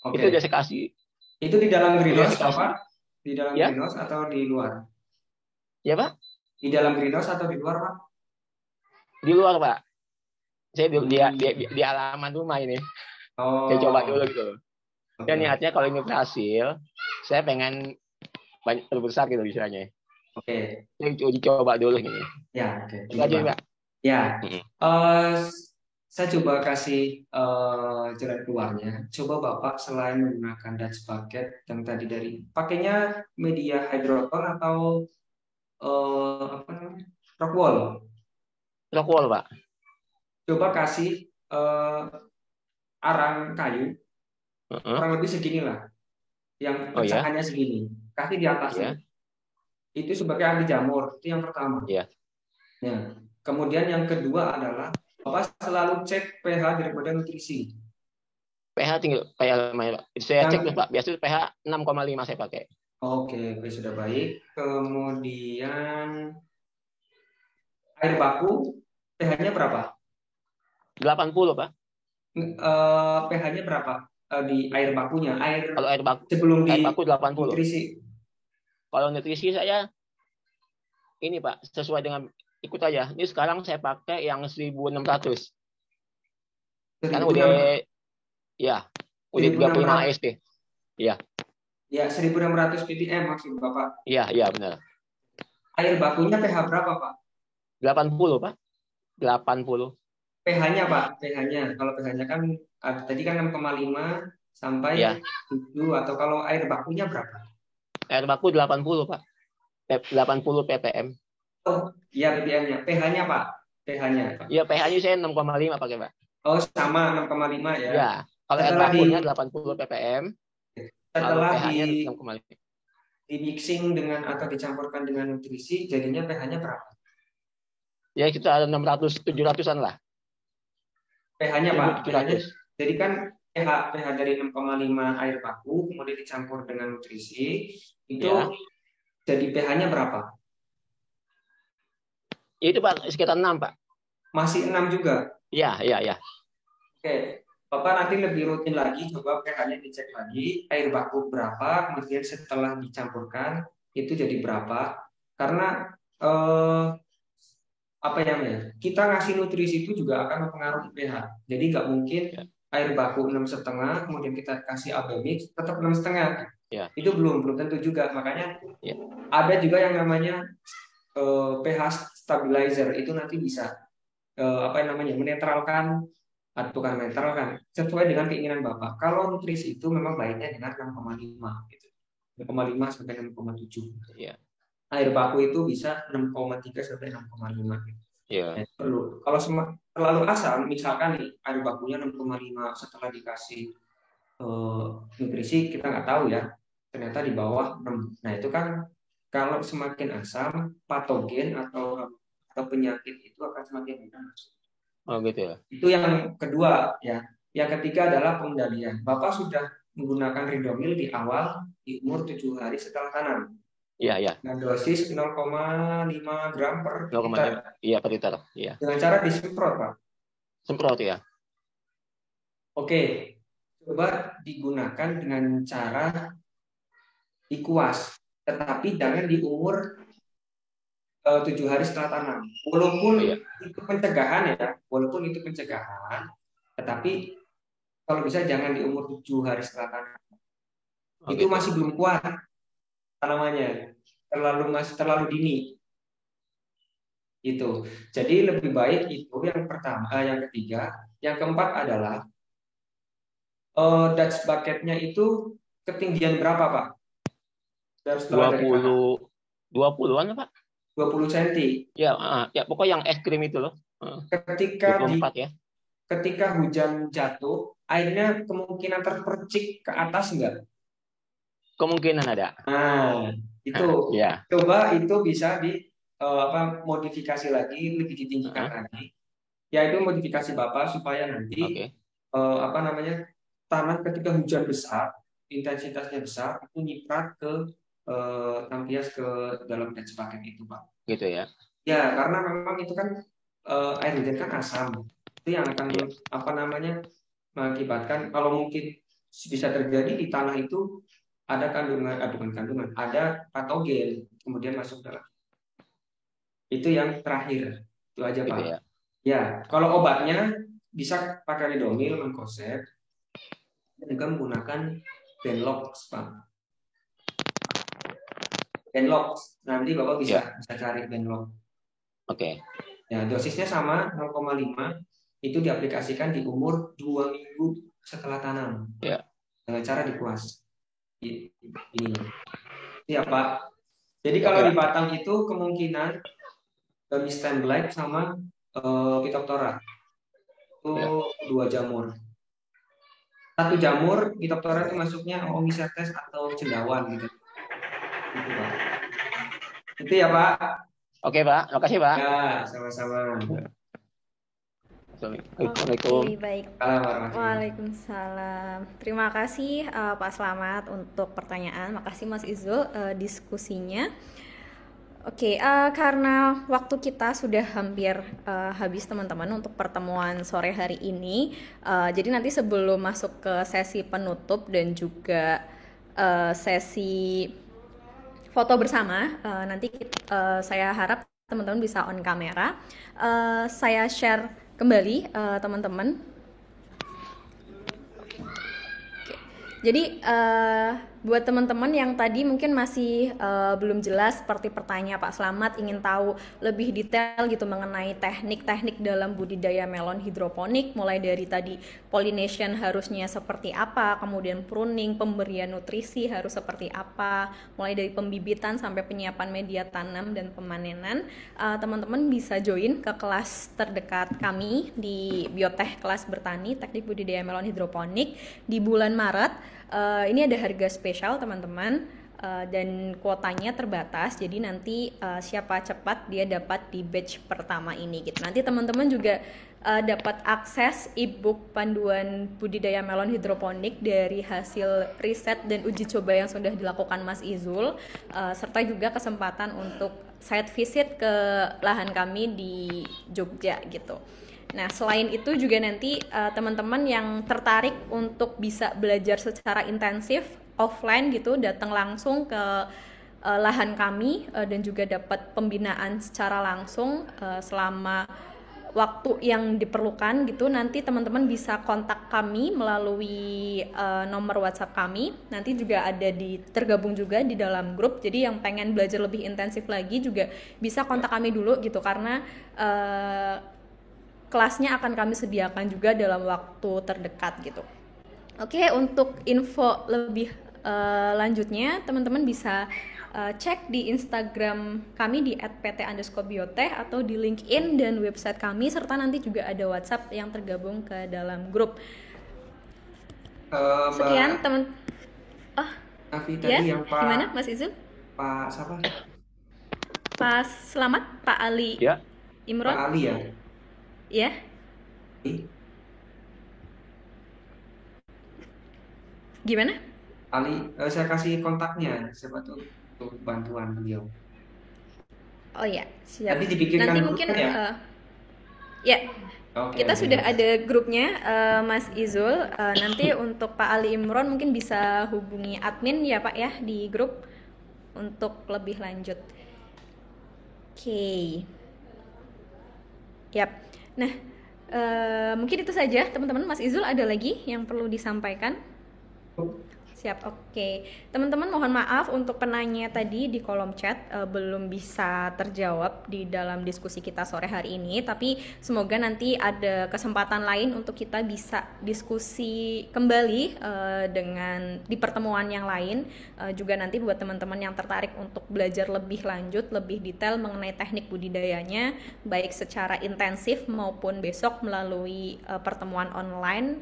Oke. Itu udah saya kasih. Itu di dalam greenhouse, Itu Bapak? Di dalam Ya. greenhouse atau di luar? Ya, Pak? Di dalam greenhouse atau di luar, Pak? Di luar, Pak. Saya di halaman rumah ini. Oh. Saya coba dulu gitu. Oke. Dan niatnya kalau ini berhasil, saya pengen banyak terbesar gitu misalnya. Oke. Saya uji coba dulu gini. Ya, oke. Itu aja, Pak. Ya. Saya coba kasih jalan keluarnya. Coba Bapak selain menggunakan Dutch bucket yang tadi dari pakainya media hydroton atau apa namanya? Rockwool. Rockwool, Pak. Coba kasih arang kayu kurang lebih segini lah, yang pecahannya segini. Kasih di atasnya. Itu sebagai anti jamur. Itu yang pertama. Ya. Ya. Kemudian yang kedua adalah Bapak selalu cek pH daripada nutrisi. pH tinggal pH lumayan, Pak. Saya cek tuh, Pak. Biasanya pH 6,5 saya pakai. Oke, sudah baik. Kemudian air baku pH-nya berapa? 80, Pak. pH-nya berapa di air bakunya? Kalau air baku sebelum air baku 80. nutrisi. Kalau nutrisi saya ini, Pak, sesuai dengan ikut aja. Ini sekarang saya pakai yang 1600. Karena udah 35 AST. Iya. Ya, 1600 ppm maksud Bapak. Iya, benar. Air bakunya pH berapa, Pak? 80, Pak. 80. pH-nya, Pak. pH-nya. Kalau pH-nya kan tadi kan 6,5 sampai 7 atau kalau air bakunya berapa? Air baku 80, Pak. 80 ppm. Oh, iya ppm-nya. pH-nya, Pak. pH-nya, Pak. Iya, pH-nya saya 6,5 pakai, Pak. Oh, sama 6,5 ya. Iya. Kalau air bakunya 80 ppm. Setelah pH-nya di 6,5. mixing dengan atau dicampurkan dengan nutrisi, jadinya pH-nya berapa? Ya, kita ada 600 700-an lah. pH-nya, Pak. 700. Jadi kan pH dari 6,5 air baku kemudian dicampur dengan nutrisi, itu jadi pH-nya berapa? Itu, Pak, sekitar 6, Pak. Masih 6 juga? Iya. Oke. Bapak nanti lebih rutin lagi, coba pH-nya dicek lagi, air baku berapa, kemudian setelah dicampurkan, itu jadi berapa. Karena apa namanya? Kita ngasih nutrisi itu juga akan mempengaruhi pH. Jadi nggak mungkin air baku 6,5, kemudian kita kasih AB mix tetap 6,5. Itu belum tentu juga. Makanya ada juga yang namanya pH stabilizer, itu nanti bisa menetralkan atau tukar mental kan sesuai dengan keinginan Bapak. Kalau nutrisi itu memang baiknya dengan 6,5 gitu. 6,5 sampai 6,7. Iya. Air baku itu bisa 6,3 sampai 6,5 gitu. Iya. Ya, perlu. Kalau terlalu asam, misalkan nih air bakunya 6,5 setelah dikasih nutrisi kita nggak tahu ya, ternyata di bawah 6. Nah itu kan kalau semakin asam, patogen atau penyakit itu akan semakin mudah masuk. Oh gitu ya. Itu yang kedua ya. Yang ketiga adalah pengendalian. Bapak sudah menggunakan Ridomil di awal di umur 7 hari setelah tanam. Iya. Dengan dosis 0,5 gram per 0,5. liter. Iya, per liter. Iya. Dengan cara disemprot, Pak. Semprot ya. Oke. Coba digunakan dengan cara dikuas, tetapi jangan di umur 7 hari setelah tanam. Walaupun itu pencegahan ya, tetapi kalau bisa jangan di umur 7 hari setelah tanam. Itu masih belum kuat tanamannya, terlalu dini. Itu. Jadi lebih baik itu yang pertama, yang ketiga, yang keempat adalah Dutch bucketnya itu ketinggian berapa, Pak? 20-an Pak. 20 cm. Ya, pokoknya yang es krim itu loh. Ketika 24 ya. Ketika hujan jatuh, airnya kemungkinan terpercik ke atas enggak? Kemungkinan ada. Nah, itu. Ya. Coba itu bisa modifikasi lagi, lebih ditinggikan lagi. Yaitu modifikasi Bapak supaya nanti tanah ketika hujan besar, intensitasnya besar, itu nyiprat ke tampias ke dalam Dutch bucket itu, Pak. Gitu ya. Ya, karena memang itu kan air hujan kan asam. Itu yang akan mengakibatkan kalau mungkin bisa terjadi di tanah itu ada kandungan, ada patogen kemudian masuk dalam. Itu yang terakhir. Itu aja, Pak. Gitu ya. Ya, kalau obatnya bisa pakai Ridomil, Mancozeb, dan juga menggunakan Benlox, Pak. Benlox, nanti Bapak bisa cari Benlox. Oke. Ya, dosisnya sama 0,5, itu diaplikasikan di umur 2 minggu setelah tanam. Ya. Dengan cara dikuas. Ini. Iya, Pak. Jadi kalau di batang itu kemungkinan stem black sama Phytophthora. Itu 2 jamur. 1 jamur Phytophthora itu masuknya Oomycetes atau cendawan gitu. Itu, Pak. Itu ya, Pak. Oke, Pak. Makasih, Pak. Ya, sama-sama. Assalamualaikum. Oke, baik. Waalaikumsalam. Terima kasih Pak Slamet untuk pertanyaan. Makasih Mas Izul diskusinya. Oke, karena waktu kita sudah hampir habis teman-teman untuk pertemuan sore hari ini. Jadi nanti sebelum masuk ke sesi penutup dan juga sesi foto bersama, nanti saya harap teman-teman bisa on kamera. Saya share kembali teman-teman. Oke. Jadi buat teman-teman yang tadi mungkin masih belum jelas seperti pertanyaan Pak Slamet, ingin tahu lebih detail gitu mengenai teknik-teknik dalam budidaya melon hidroponik, mulai dari tadi pollination harusnya seperti apa, kemudian pruning, pemberian nutrisi harus seperti apa, mulai dari pembibitan sampai penyiapan media tanam dan pemanenan, teman-teman bisa join ke kelas terdekat kami di Biotech kelas bertani teknik budidaya melon hidroponik di bulan Maret. Ini ada harga spesial teman-teman dan kuotanya terbatas, jadi nanti siapa cepat dia dapat di batch pertama ini gitu. Nanti teman-teman juga dapat akses ebook panduan budidaya melon hidroponik dari hasil riset dan uji coba yang sudah dilakukan Mas Izul, serta juga kesempatan untuk site visit ke lahan kami di Jogja gitu. Nah, selain itu juga nanti teman-teman yang tertarik untuk bisa belajar secara intensif offline gitu, datang langsung ke lahan kami dan juga dapat pembinaan secara langsung selama waktu yang diperlukan gitu. Nanti teman-teman bisa kontak kami melalui nomor WhatsApp kami. Nanti juga ada tergabung juga di dalam grup. Jadi yang pengen belajar lebih intensif lagi juga bisa kontak kami dulu gitu, karena kelasnya akan kami sediakan juga dalam waktu terdekat gitu. Oke, untuk info lebih lanjutnya teman-teman bisa cek di Instagram kami di @pt_biotech atau di LinkedIn dan website kami, serta nanti juga ada WhatsApp yang tergabung ke dalam grup. Sekian teman. Afi Ya, tadi yang Pak gimana Mas Izul? Pak siapa? Pak Selamat, Pak Ali Ya. Imron. Pak Ali ya? Ya. Gimana? Ali, saya kasih kontaknya, siapa tuh untuk bantuan beliau. Oh ya, siap. Nanti dipikirkan Nanti dulu mungkin kan ya? Ya, Oke, kita oke. sudah ada grupnya, Mas Izul. Nanti untuk Pak Ali Imron mungkin bisa hubungi admin ya Pak ya di grup untuk lebih lanjut. Oke. Yap. Nah, mungkin itu saja teman-teman. Mas Izul ada lagi yang perlu disampaikan? Siap, oke. Teman-teman mohon maaf untuk penanya tadi di kolom chat belum bisa terjawab di dalam diskusi kita sore hari ini, tapi semoga nanti ada kesempatan lain untuk kita bisa diskusi kembali dengan di pertemuan yang lain. Juga nanti buat teman-teman yang tertarik untuk belajar lebih lanjut, lebih detail mengenai teknik budidayanya, baik secara intensif maupun besok melalui pertemuan online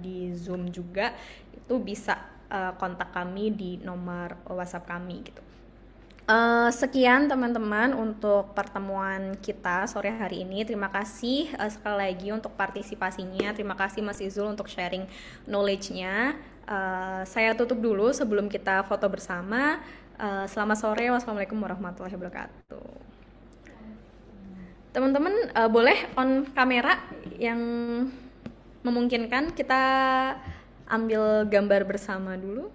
di Zoom juga, itu bisa kontak kami di nomor WhatsApp kami gitu. Sekian teman-teman untuk pertemuan kita sore hari ini. Terima kasih sekali lagi untuk partisipasinya. Terima kasih Mas Izul untuk sharing knowledge-nya. Saya tutup dulu sebelum kita foto bersama. Selamat sore. Wassalamualaikum warahmatullahi wabarakatuh. Teman-teman boleh on kamera yang memungkinkan, kita ambil gambar bersama dulu.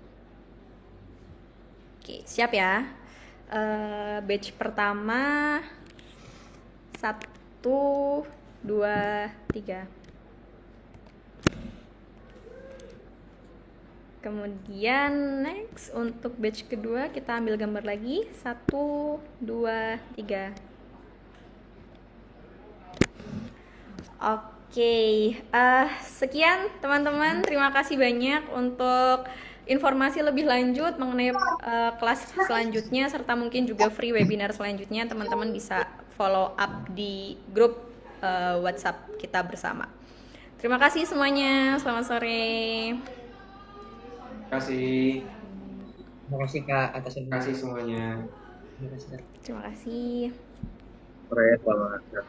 Oke, siap ya. Batch pertama 1, 2, 3. Kemudian next untuk batch kedua kita ambil gambar lagi 1, 2, 3. Oke, sekian teman-teman, terima kasih banyak untuk informasi lebih lanjut mengenai kelas selanjutnya, serta mungkin juga free webinar selanjutnya. Teman-teman bisa follow up di grup WhatsApp kita bersama. Terima kasih semuanya, selamat sore. Terima kasih. Terima kasih Kak atas Terima kasih semuanya. informasi. Terima kasih. Sore, selamat